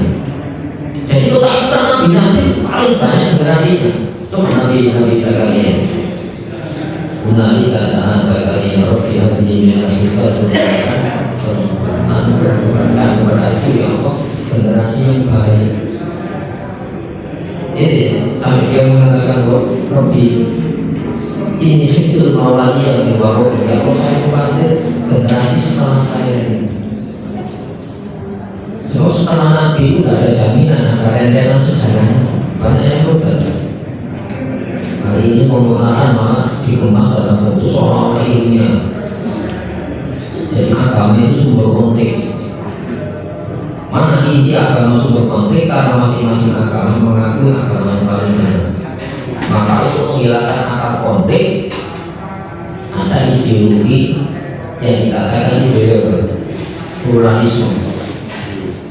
Jadi kalau kita Nabi paling banyak generasinya. Cuma Nabi sekalian. Unalika saat sekalian Rabbi Habli min Al-Hibad anugerahkan kepada itu ya Allah generasi yang baik. Ini sampai dia mengatakan Robi ini fitur maulani yang dibawa ya Allah, saya khawatir generasi setelah saya ini. Sebab setelah Nabi itu tidak ada jaminan, ada rentetan sejarahnya, banyak yang berbeda. Hari ini pembukaan malah dikemas dalam bentuk seolah-olah ilmiah. Jadi agama itu sumber konflik. Mana inti agama sumber konflik karena masing-masing agama mengakui agama yang paling benar. Maka untuk menghilangkan akar konflik ada ideologi yang dikatakan ideologi pluralisme,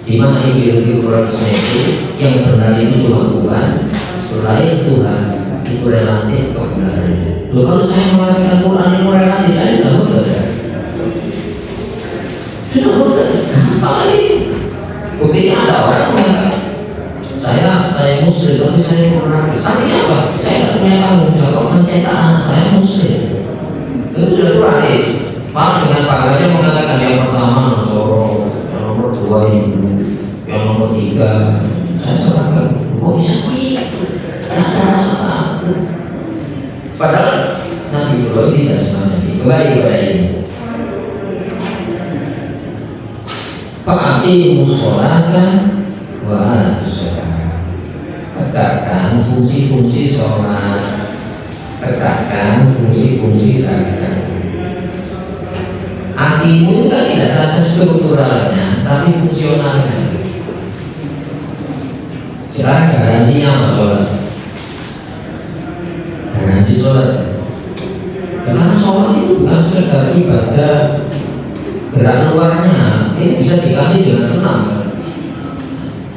di mana ideologi pluralisme itu yang benar itu cuma Tuhan, selain Tuhan itu relatif kebenaran. Loh, kalau saya mengatakan Quran itu relatif, saya sudah benar. Sudah benar. Apa lagi? Buktinya ada orang yang saya muslim tapi saya pluralis. Artinya apa? Saya tidak punya tanggung jawab mencetak anak saya muslim. Itu sudah pluralis. Malah dengan pagarnya mengatakan yang pertama Nasoro, yang nomor 2 Hindu, yang nomor 3 saya serahkan. Kok bisa begitu? Ada rasa takut. Padahal Nabi Ibrahim tidak semuanya kembali pada ini. Fa'aqimus sholata wa atuz zakata. Tegakkan fungsi-fungsi sholat, tegakkan fungsi-fungsi zakat. Aqimu kan tidak saja strukturalnya, tapi fungsionalnya. Sekarang garansinya apa sholat? Garansi sholat. Karena sholat itu bukan sekedar ibadah gerak luarnya, ini bisa diganti dengan senam.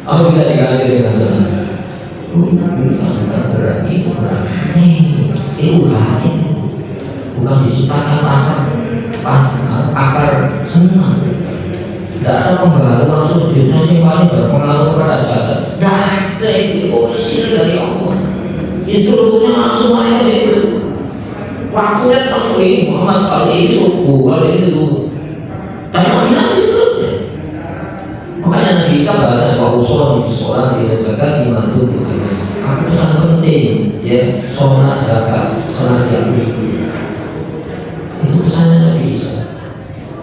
Apa bisa diganti dengan senam? Bukan gerak itu, gerak itu lain, bukan diciptakan akar senam. Tidak ada pembaharuan sujudnya sih paling berpengaruh pada jasad. Tidak ada, itu usil dari Allah. Instrukturnya langsung aja itu. Waktunya terkini Muhammad kali ini subuh, kali ini dulu. Tapi tidak sebelumnya. Makanya Nabi Isa bahasa bahwa usul itu sholat dirasakan dimantu Tuhan. Aku sangat penting ya, sholat zakat selagi itu pesannya Nabi Isa.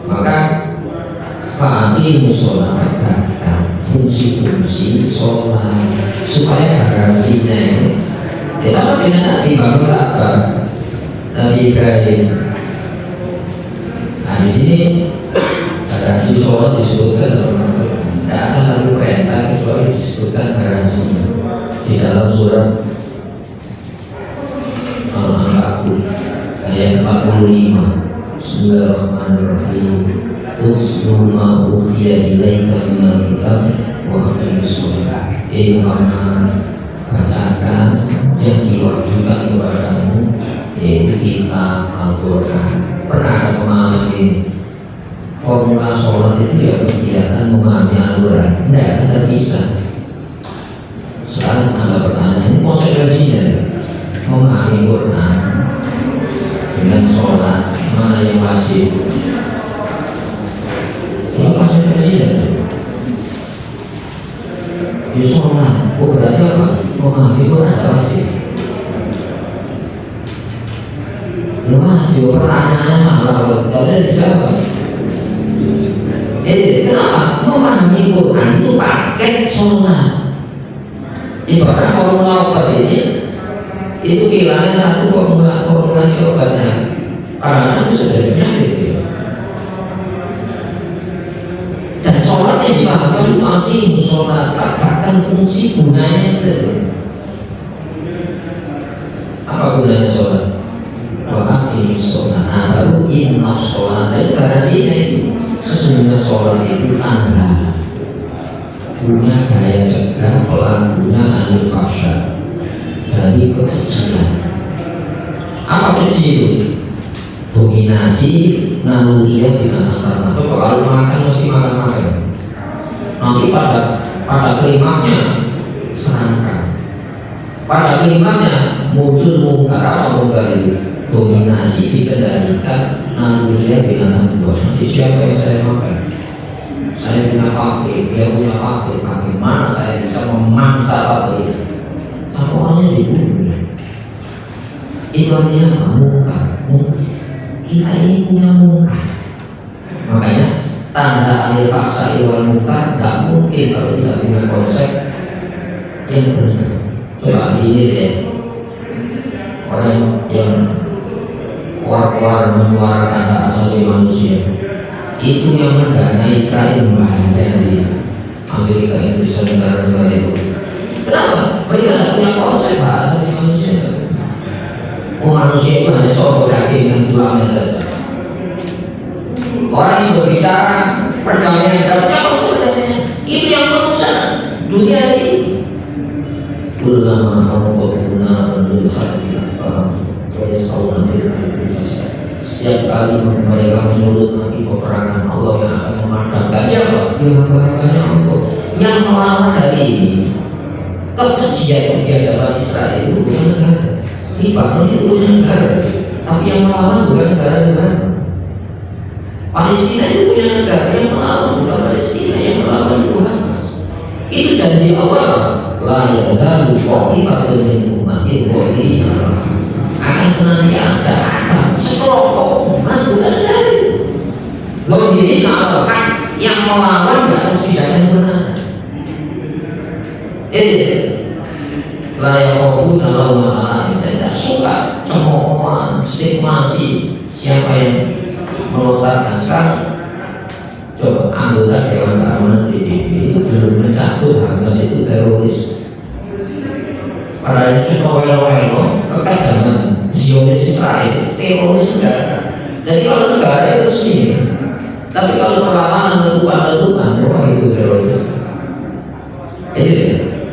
Maka fa'aqimus sholat, tegakkan fungsi-fungsi sholat supaya garansinya itu ya sama dengan tadi bangun apa Nabi Ibrahim. Nah di sini garansi sholat disebutkan dalam tidak ada satu perintah kecuali disebutkan garansinya di dalam surat Al-Ankabut ayat 45. Bismillahirrahmanirrahim. Usnu ma uhiya ilaika minal kitab wa aqimus sholat. Muhammad, bacakan yang diwahyukan kepadamu yaitu kitab Al-Quran. Pernah ada pemahaman ini? Formula sholat itu ya kegiatan memahami Al-Quran. Tidak bisa. Sekarang ada pertanyaan, ini konsekuensinya memahami Quran dengan sholat mana yang wajib? Ini konsekuensinya. Ya sholat, berarti apa? Memahami Quran ada wajib. Ya wajib, pertanyaannya salah, tidak usah dijawab. Kenapa? Memahami Quran itu paket sholat. Ibarat formula obat ini itu kehilangan satu formulasi obatnya. Karena itu sudah penyakit. Dan sholat yang dipahami itu sholat, tegakkan fungsi gunanya itu. Apa gunanya sholat? Wa'aqimus sholat. Nah baru inna sholat. Itu garansinya itu. Sesungguhnya sholat itu tanda punya daya cegah pelakunya anil fahsya dari kekecilan. Apa kecil? Dominasi naluriah binatang ternak. Coba kalau makan mesti makan. Nanti pada klimaknya serangga. Pada klimaknya muncul mungkar. Apa mungkar itu? Dominasi dikendalikan naluriah binatang buas. Nanti siapa yang saya makan? Saya punya pabrik, dia punya pabrik. Bagaimana saya bisa memangsa pabriknya? Sama orangnya dibunuh. artinya apa? Mungkar. Kita ini punya mungkar. Makanya tanda alil faksa wal mungkar nggak mungkin kalau tidak punya konsep yang benar. Coba ini deh, orang yang keluar menyuarakan hak asasi manusia itu yang mendanai Israel dari Amerika, Indonesia, negara-negara itu. Kenapa? Mereka tidak punya konsep hak asasi manusia. Manusia itu hanya soal daging dan tulangnya saja. Orang yang berbicara perdamaian dan sebenarnya itu yang merusak dunia ini. Ulama al-Qur'an setiap kali mereka menyulut lagi peperangan, Allah yang akan memandangkan siapa? Ya hamba-hambanya Allah yang melawan dari ini. Kekejian di hadapan Israel itu bukan negara. Libanon itu punya negara, tapi yang melawan bukan negara-negara. Palestina itu punya negara, yang melawan bukan Palestina, yang melawan itu Hamas. Itu janji Allah. La yazalu qa'ifatun min ummatin qa'idina akan senantiasa ada sekelompok umat bukan dari zahirina al-haq yang melawan di atas kebijakan yang benar. La yakhafuna lawma la'im, tidak suka cemoohan, stigmasi siapa yang melontarkan. Sekarang coba anggota Dewan Keamanan PBB itu belum mencabut Hamas itu teroris. Padahal itu wel-wel kekajaman Zionis Israel teroris negara. Jadi kalau negara itu sendiri, tapi kalau perlawanan letupan wah itu teroris.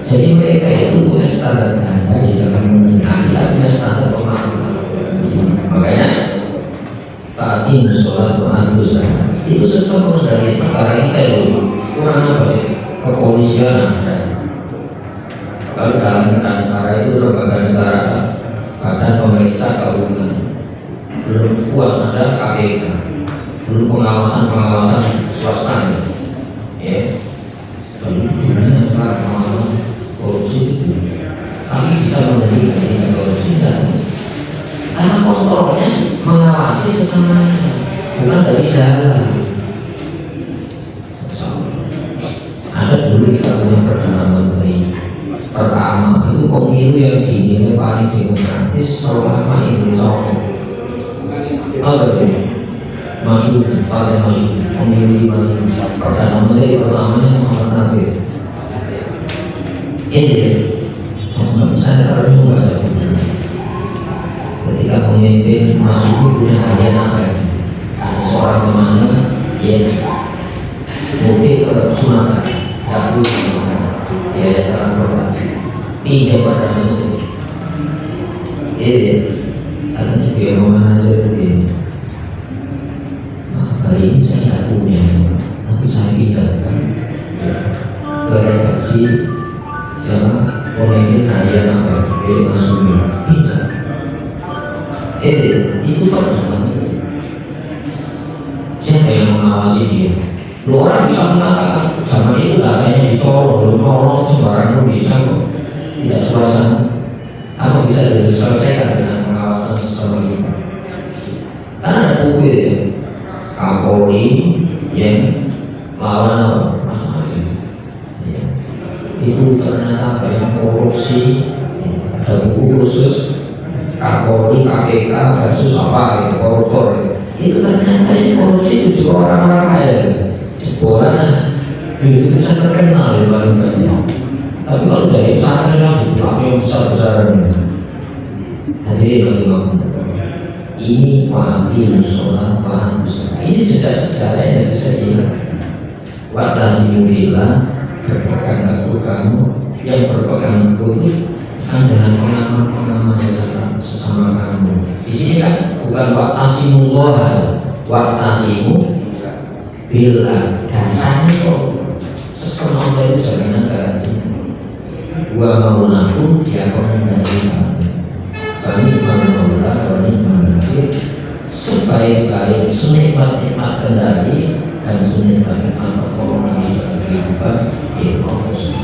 Jadi mereka itu punya standar ganda di dalam menyikapi, punya standar pemahaman. Makanya Ta'atin sholat Quran itu sesuatu dari perkara ini kurang apa sih? Kepolisian ada. Kalau dalam negara itu lembaga negara, badan pemeriksa keuangan, belum puas ada KPK, belum pengawasan swasta, ya. Jadi sebenarnya sekarang korupsi itu, kami bisa menghentikan korupsi karena kontrolnya mengawasi sesama, bukan dari dalam. Ada dulu kita punya perdana menteri pertama itu pemilu yang dinilai paling demokratis selama Indonesia. Apa sih? Masuk partai masuk pemilu di mana perdana menteri pertamanya Muhammad Nasir. Saya pernah membaca ketika pemimpin masuk punya hadiah apa? Ada seorang temannya yang mudik ke Sumatera, tak perlu biaya transportasi, pinjam perdana menteri. Katanya biaya mana hasil begini. Hari ini saya tidak punya, tapi saya pinjamkan ke redaksi sama pemimpin hadiah apa? Biaya masuk pinjam. Itu perdana menteri. Siapa yang mengawasi dia? Lu orang bisa mengatakan zaman itu datanya dicolong, nolong sembarangan bisa kok, tidak suasana. Apa bisa diselesaikan dengan pengawasan sesama kita? Karena ada buku itu, Kapolri yang lawan apa macam-macam. Itu ternyata banyak korupsi. Ada buku khusus Kapolri KPK versus apa koruptor. Itu ternyata ini korupsi itu juga orang-orang kaya. Jebolan itu bisa terkenal di luar negeri. Tapi kalau dari pesantren langsung yang besar-besaran hadirin bagi ini wa'aqimu sholat wa'aqimu sholat. Ini sejarah yang bisa diingat. Wa'tasimu billah, berpegang teguh kamu, yang berpegang teguh itu kan dengan pengaman-pengaman sesama kamu. Di sini kan bukan wa'tasimu Allah, wa'tasimu bila dasarnya kok sesama itu jangan garansi. Gua mau laku dia rekomendasi kami mengelola kami mengasih sebaik-baik senikmat-nikmat kendali dan senikmat-nikmat performa di dalam kehidupan di fokus.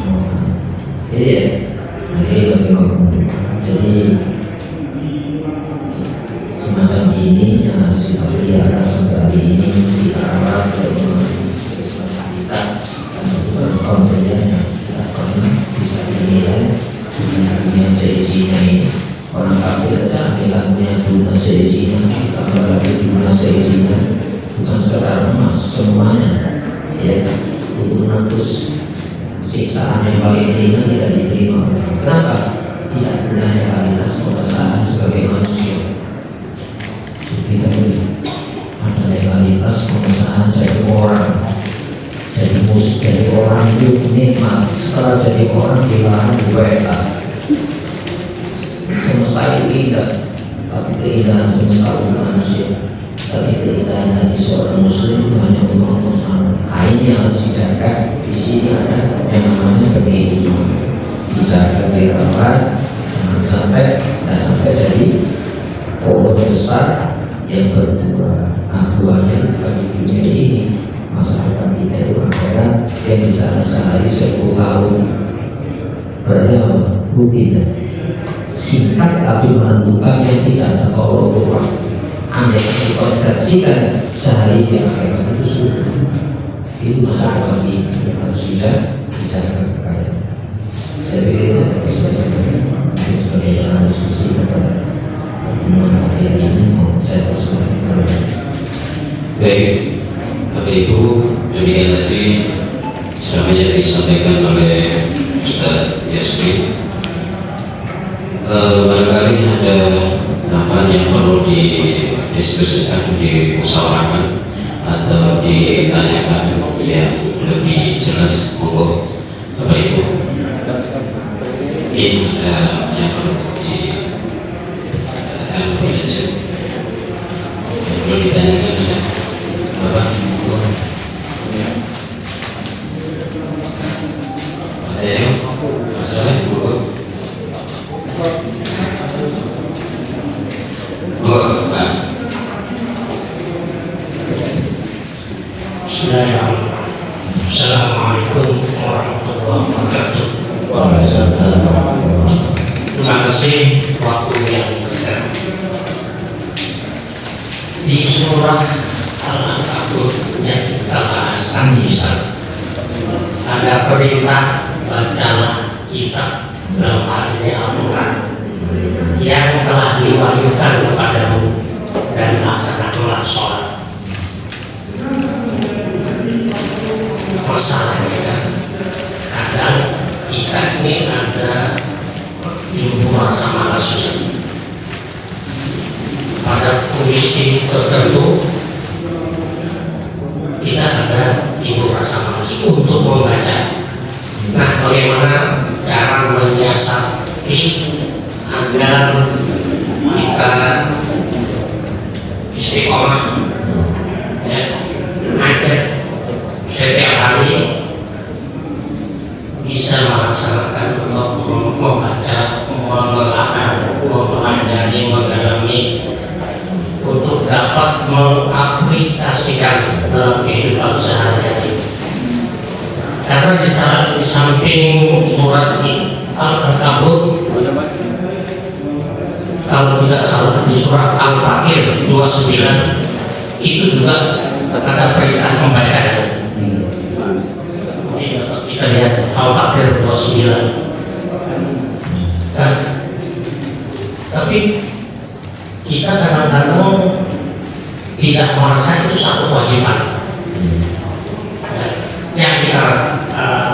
Jadi ya, jadi ini yang harus kita pelihara sampai hari ini, kita rawat kita kontennya kita pernah bisa dinilai dengan dunia seisinya ini. Orang kafir saja ambilnya dunia seisinya, kita lagi dunia seisinya, bukan sekedar emas, semuanya ya, itu menembus siksaan yang paling ringan tidak diterima. Kenapa? Tidak punya realitas perasaan sebagai manusia. Kita beri ada realitas perasaan jadi orang, jadi orang itu nikmat. Setelah jadi orang dilarang berbuat. Semesta itu indah, tapi keindahan semesta itu manusia. Tapi keindahan hati seorang muslim itu hanya Allah SWT. Ini yang harus dijaga. Di sini ada yang namanya kehidupan, dijaga dirawat, sampai jadi pohon besar yang berbuah. Nah, buahnya itu bukan di dunia ini, masa depan kita itu akhirat yang bisa sehari 10 tahun. Berarti apa? Bukti singkat tapi menentukan, yang tidak ada kolot-kolot. Andai dikonversikan sehari di akhirat itu sudah, itu masa depan kita harus dijaga kekayaan. Saya pikir itu bisa sampaikan sebagai dalam diskusi pada pertemuan materi ini mau saya persilakan. Baik, Bapak Ibu, demikian tadi sudah disampaikan oleh Ustaz Yasri. Barangkali ada tambahan yang perlu didiskusikan, dimusyawarahkan atau ditanyakan yang lebih jelas, monggo Bapak Ibu. Ini ada yang perlu ditanyakan ya, Bapak. Saya masalah monggo. Assalamualaikum warahmatullahi wabarakatuh. Waalaikumsalam. Terima kasih waktu yang diberikan. Di surah Al-Ankabut yang kita bahas tadi, ada perintah bacalah kitab, dalam hal ini Al-Quran, yang telah diwahyukan kepadamu, dan laksanakanlah sholat. Masalahnya kan, kadang kita ini ada timbul rasa malas susah. Pada kondisi tertentu kita ada timbul rasa malas untuk membaca. Nah, bagaimana cara menyiasati agar kita istiqomah, ya, ajak setiap hari bisa melaksanakan untuk membaca, menelaah, mempelajari, mendalami, untuk dapat mengaplikasikan dalam kehidupan sehari-hari. Karena di samping surat Al-Ankabut, kalau tidak salah di surat Al-Fakir 29 itu juga ada perintah membaca. Kita lihat Al-Fakir 29. Nah, tapi kita kadang-kadang tidak merasa itu satu kewajiban. Yang kita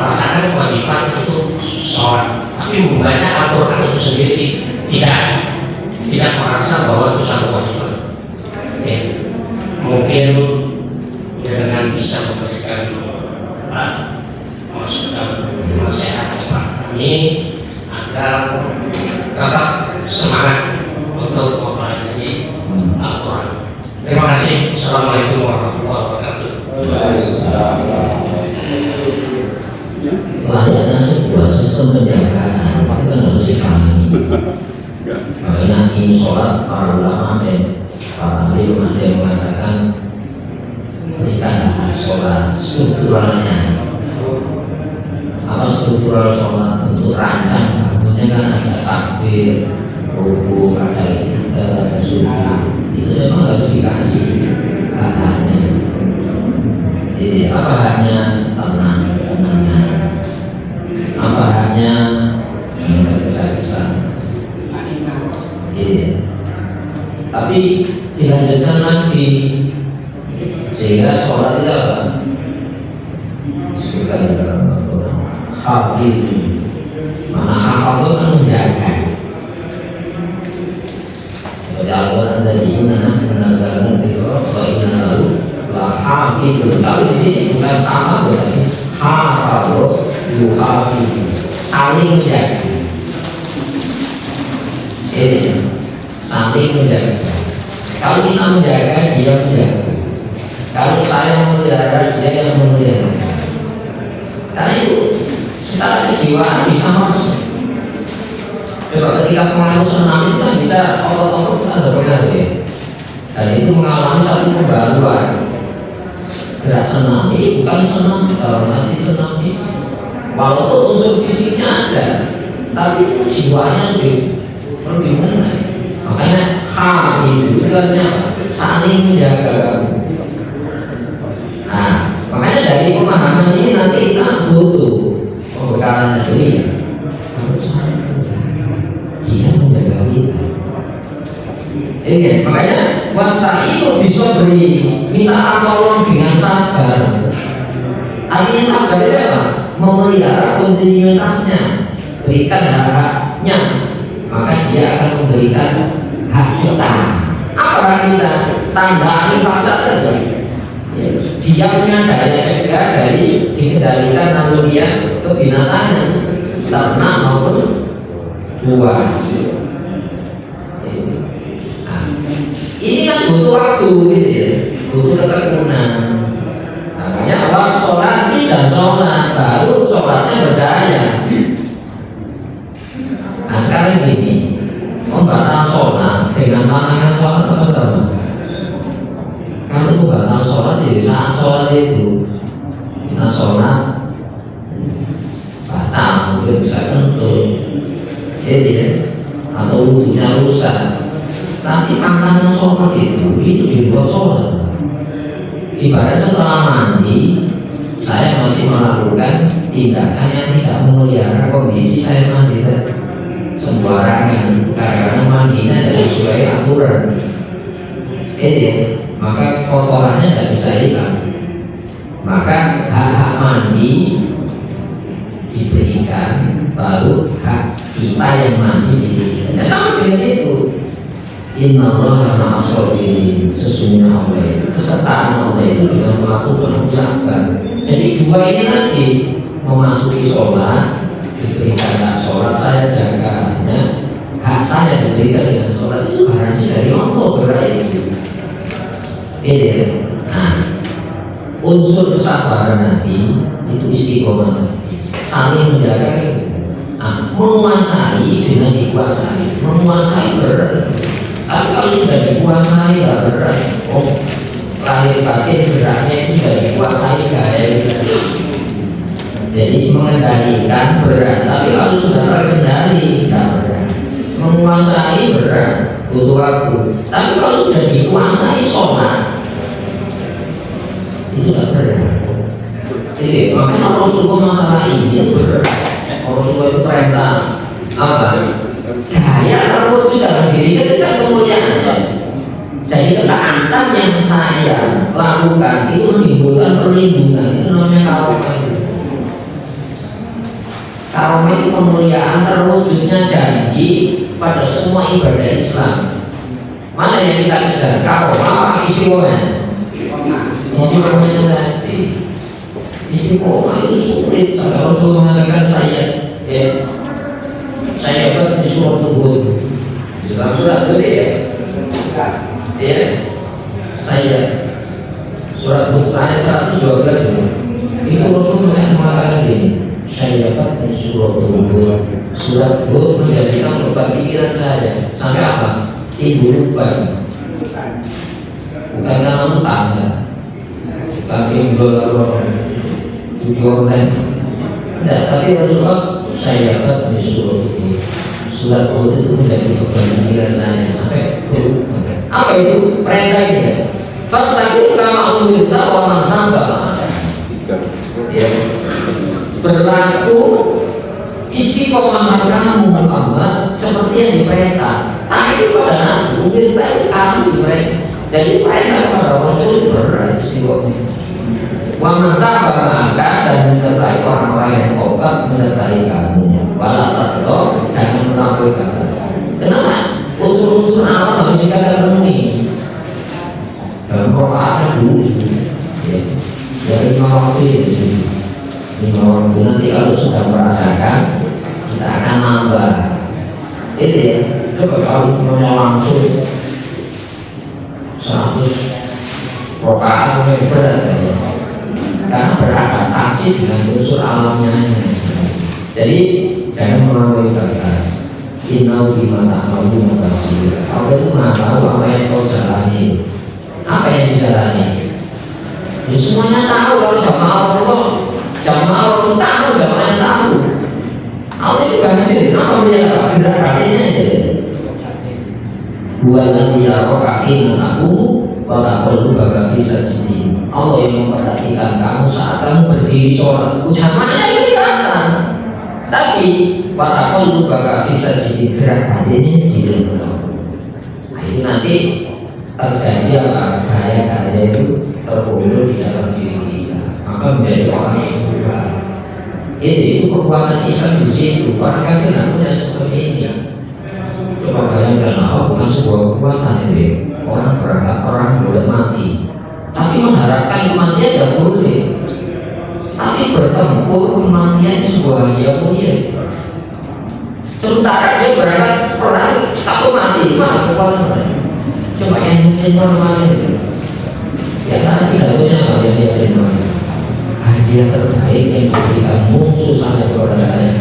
rasakan kewajiban itu sholat, tapi membaca Al-Quran itu sendiri tidak merasa bahwa itu satu kewajiban. Ya, mungkin dengan bisa memberikan masukan nasihat kepada kami agar tetap semangat untuk mempelajari Al-Quran. Terima kasih. Assalamualaikum warahmatullahi wabarakatuh. Layaknya sebuah sistem penjagaan itu kan harus dipahami. Makanya ini sholat para ulama dan para alim ada yang mengatakan perintah sholat strukturalnya. Apa struktural sholat untuk rancang bangunnya kan ada takbir, ruku, ada ikhtar, ada sujud. itu memang harus dikasih hak-haknya. Jadi apa haknya? Tenang, apa haknya? Jangan tergesa-gesa. Tapi dilanjutkan lagi sehingga sholat itu apa? Sudah dalam Al-Quran hafid, mana hafal itu kan menjaga. Seperti Al-Quran tadi, inna menazalkan dzikra wa inna lahu lahafidun. Tapi di sini bukan hafal, tapi hafal yuhafidun, saling menjaga. Saling menjaga. Kalau kita menjaga, dia menjaga. Kalau saya memelihara, dia yang memelihara. Karena itu secara kejiwaan bisa masuk. Coba ketika pengaruh senam itu kan bisa otot-otot itu ada pengaruh ya. Dan itu mengalami satu pembaruan. Gerak senam ini bukan senam dalam arti senam fisik. Walaupun unsur fisiknya ada, tapi itu jiwanya lebih mengenai. Makanya itu artinya saling menjaga. Nah, makanya dari pemahaman ini nanti kita butuh pembekalan dunia. Dia menjaga kita. Makanya itu bisa beri minta tolong dengan sabar. Artinya sabar itu apa? Memelihara kontinuitasnya, berikan hak-haknya, maka dia akan memberikan hak kita. Apa hak kita? Tambahan fasad saja. Dia punya daya cegah dari dikendalikan namun kebinatangan, ternak maupun buah. Nah, ini kan butuh waktu, gitu ya, butuh ketekunan. Namanya wassolati dan sholat, baru sholatnya berdaya. Nah sekarang gini, membatalkan sholat dengan pandangan sholat apa sama? Kalau membatalkan sholat ya saat sholat itu kita sholat batal, mungkin bisa kentut, ya, atau wudhunya rusak. Tapi pandangan sholat itu di luar sholat. Ibarat setelah mandi, saya masih melakukan tindakan yang tidak memelihara kondisi saya mandi sembarangan, kadang-kadang mandinya tidak sesuai aturan. Maka kotorannya tidak bisa hilang. Maka hak-hak mandi diberikan, baru hak kita yang mandi diberikan. Ya sama dengan itu. Innallaha ma'as-sabirin, sesungguhnya Allah itu, kesertaan Allah itu dengan melakukan usaha. Jadi dua ini nanti memasuki sholat, diberikan hak sholat, saya jaga hak saya diberikan dengan sholat, itu garansi dari Allah berarti. Nah, unsur kesabaran nanti itu istiqomah, saling menjaga. Nah, menguasai dengan dikuasai, menguasai berat. Tapi kalau sudah dikuasai nggak berat, lahir batin beratnya itu sudah dikuasai gaya. Jadi mengendalikan berat, tapi kalau sudah terkendali nggak berat. Menguasai berat butuh waktu, tapi kalau sudah dikuasai sholat itu nggak berat. Jadi makanya Rasulullah masalah ini berat. Rasulullah itu perintah apa? Gaya terwujud dalam diri kita kemuliaan. Jadi ketaatan yang saya lakukan itu menimbulkan perlindungan. Itu namanya karomah itu. Karomah itu kemuliaan terwujudnya janji pada semua ibadah Islam. Mana yang kita kejar? Karomah apa istiqomah? Istiqomahnya tadi. Istiqomah itu sulit. Sampai Rasul mengatakan saya dapat di surat Hud, dalam surat Hud ya, saya surat Hud ayat 112 itu Rasul mengatakan ini, saya dapat di surat Hud menjadikan beban pikiran saya sampai apa? Timbul beban, bukan karena utang, bukan timbul jujur dan tidak, tapi Rasulullah saya dapat di surat surat Hud itu menjadi beban pikiran saya sampai apa itu perintah ini ya? Fastaqim kama umirta wa man taba. Ya, berlaku istiqomah kamu Muhammad seperti yang diperintah. Tapi pada Nabi mungkin kamu diperintah. Jadi perintah kepada Rasul itu berat istiqomah. Wa man taba maka dan menyertai orang-orang yang tobat menyertai kamu. Walau jangan menafikan. Kenapa? Unsur-unsur alam harus kita penuhi. Dalam rokaat dulu, ya, dari 5 waktu itu, 5 waktu nanti kalau sudah merasakan, kita akan nambah. Itu ya, coba kalau punya langsung 100 rokaat lebih berat ya. Karena beradaptasi dengan unsur alamnya. Jadi jangan melampaui batas. Inau gimana mau mengatasi. Allah itu maha tahu apa yang kau jalani. Apa yang dijalani? Ya, semuanya tahu. Kalau jamaah Rasul tahu, jamaah tahu. Allah itu gak bisa. Apa dia gerak-geriknya itu? Buat nanti ya kau kaki mengaku, bahkan perlu bagai bisa jadi. Allah yang memperhatikan kamu saat kamu berdiri sholat. Ucapannya ini kelihatan. Tapi para lu bakal bisa jadi gerak batinnya tidak benar. Nah itu nanti terjadi apa gaya-gaya itu terkumpul di dalam diri kita, maka menjadi orang yang berubah. Itu kekuatan Islam di situ. Orang kafir tidak punya sistem ini. Coba bayangkan apa bukan sebuah kekuatan itu. Orang berangkat, orang boleh mati, tapi mengharapkan kematian tidak boleh. Tapi bertempur kematian sebuah hadiah mulia. Sementara dia berangkat orang takut mati, mana kekuatan? Coba yang normal itu. Ya karena pidatonya apa yang normal? Hadiah terbaik yang diberikan musuh saya kepada saya,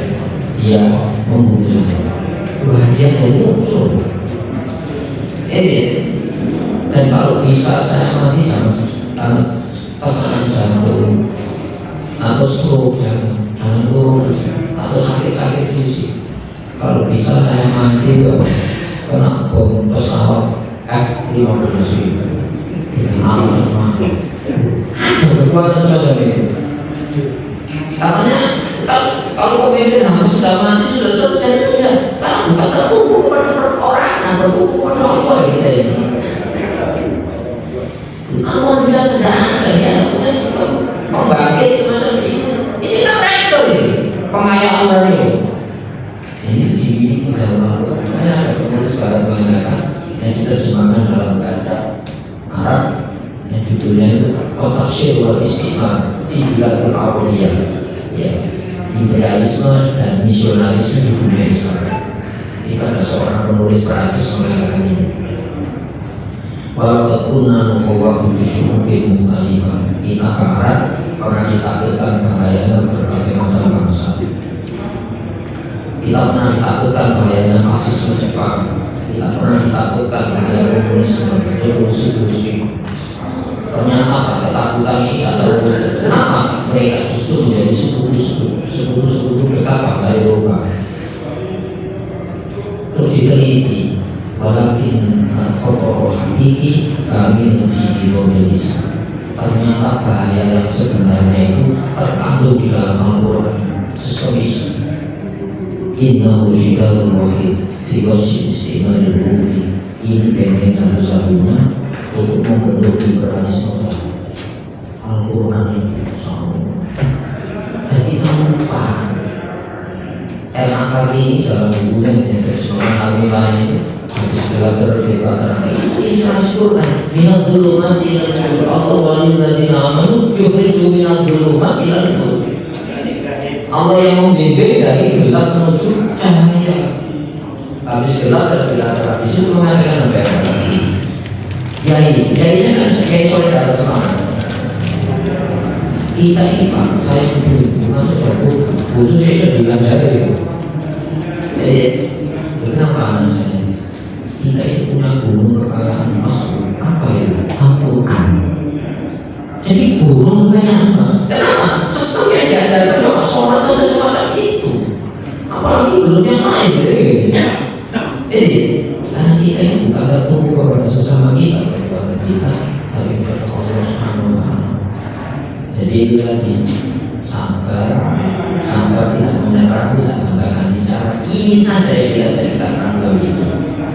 dia membunuh saya. Hadiah dari musuh. Dan kalau bisa saya mati karena tekanan jantung atau stroke jangan turun atau sakit-sakit fisik. Kalau bisa saya mati kena bom pesawat F-15 dengan alat mati. Kekuatan saudara itu. Katanya kalau pemimpin harus sudah mati sudah selesai saja. Karena bukan tertumpu kepada perorangan, tertumpu kepada Allah kita ini. Allah tidak sederhana lagi ada punya sistem membangkit semacam ini. Ini kan rektor ini pengayaan dari ini di dalam Al-Quran ada penulis barat mengatakan yang diterjemahkan dalam bahasa Arab yang judulnya itu Tafsir wal Istimar fi Biladil Awliyah, ya, imperialisme dan misionarisme di dunia Islam. Ini ada seorang penulis Prancis mengatakan ini. Walau kuna nukawaku disyukurin muhtalifah. Kita barat pernah ditaklukkan pelayanan berbagai macam bangsa. Kita pernah ditaklukkan pelayanan fasisme Jepang. Kita pernah ditaklukkan pelayanan komunisme, revolusi. Ternyata ketakutan kita terus. Kenapa? Mereka justru menjadi sekutu dekat bangsa Eropa. Terus diteliti. Walakin al-khotoh hakiki kami fi Indonesia. Ternyata bahaya yang sebenarnya itu terkandung di dalam Al-Quran. Sistem Inna wujidul wahid fi wajib istimewa ruhi. Ini benteng satu-satunya untuk membentuk liberalisme Al-Quran ini. Jadi kamu lupa LAKB ini dalam hubungan dengan terjemahan Al-Quran ini segala terdebat itu inspirasi Quran. Minat dulu mati ilal Allah wali ladina amanu yukhrijuhum minat dulu mati ilal nur. Allah yang membimbing dari gelap menuju cahaya. Habis gelap terbilang terang. Di situ mengatakan apa? Yainya kan kayak saudara semangat. Kita ini Pak, saya berhubungan seperti khususnya saya bilang saya itu. Kenapa saya? Kita ini punya gunung kekayaan emas. Apa ya? Al-Quran. Jadi gunung kekayaan emas. Kenapa? Sistem yang diajarkan cuma sholat saja semacam itu. apalagi belum yang lain gitu. Jadi karena kita ini bukan bertumbuh kepada sesama kita, kepada kita, tapi kepada Allah Subhanahu Wa Taala. Jadi itu tadi sabar, sabar tidak menyerah, tidak menggunakan bicara. Ini saja yang dia ceritakan bagi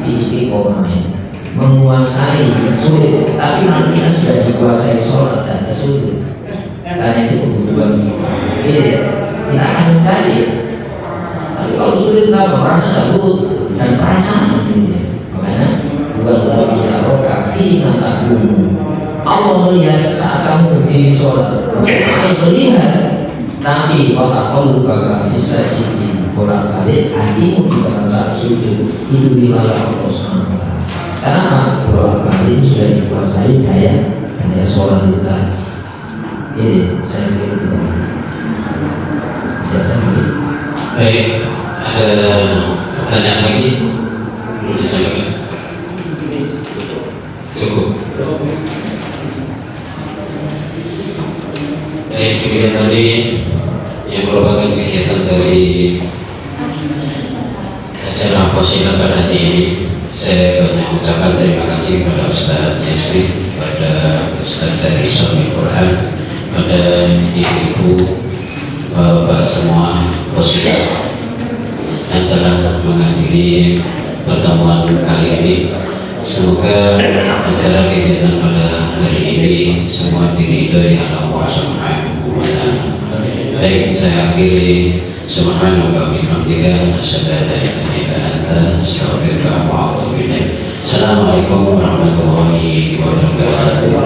di istiqomahnya, menguasai sulit, tapi nanti kita sudah dikuasai sholat dan sulit. Karena itu kebutuhan. Kita akan mencari. Tapi kalau sulit nggak merasa nggak butuh dan perasaan makanya bukan lagi roka fina takun. Allah melihat saat kamu berdiri sholat, Allah melihat. Tapi kalau lupa bisa jadi bolak-balik hatimu di dalam saat sujud itu wilayah Allah Subhanahu Wa Taala. Karena bolak-balik sudah dikuasai daya sholat kita. Ini saya kira itu. Siapa lagi? Baik, ada pertanyaan lagi? Belum disampaikan? Cukup. Baik, kemudian tadi yang merupakan kegiatan dari acara Fosilah pada hari ini, saya banyak mengucapkan terima kasih kepada Ustaz Yasri, kepada Ustaz dari Suami Quran, pada ibu-ibu, bapak semua Fosilah yang telah menghadiri pertemuan kali ini. Semoga acara kegiatan pada hari ini semua diridhoi oleh Allah Subhanahu wa Ta'ala. Baik, saya akhiri subhanallah wa bihamdika asyhadu an la ilaha illa anta astaghfiruka wa atubu ilaik. Assalamualaikum warahmatullahi wabarakatuh.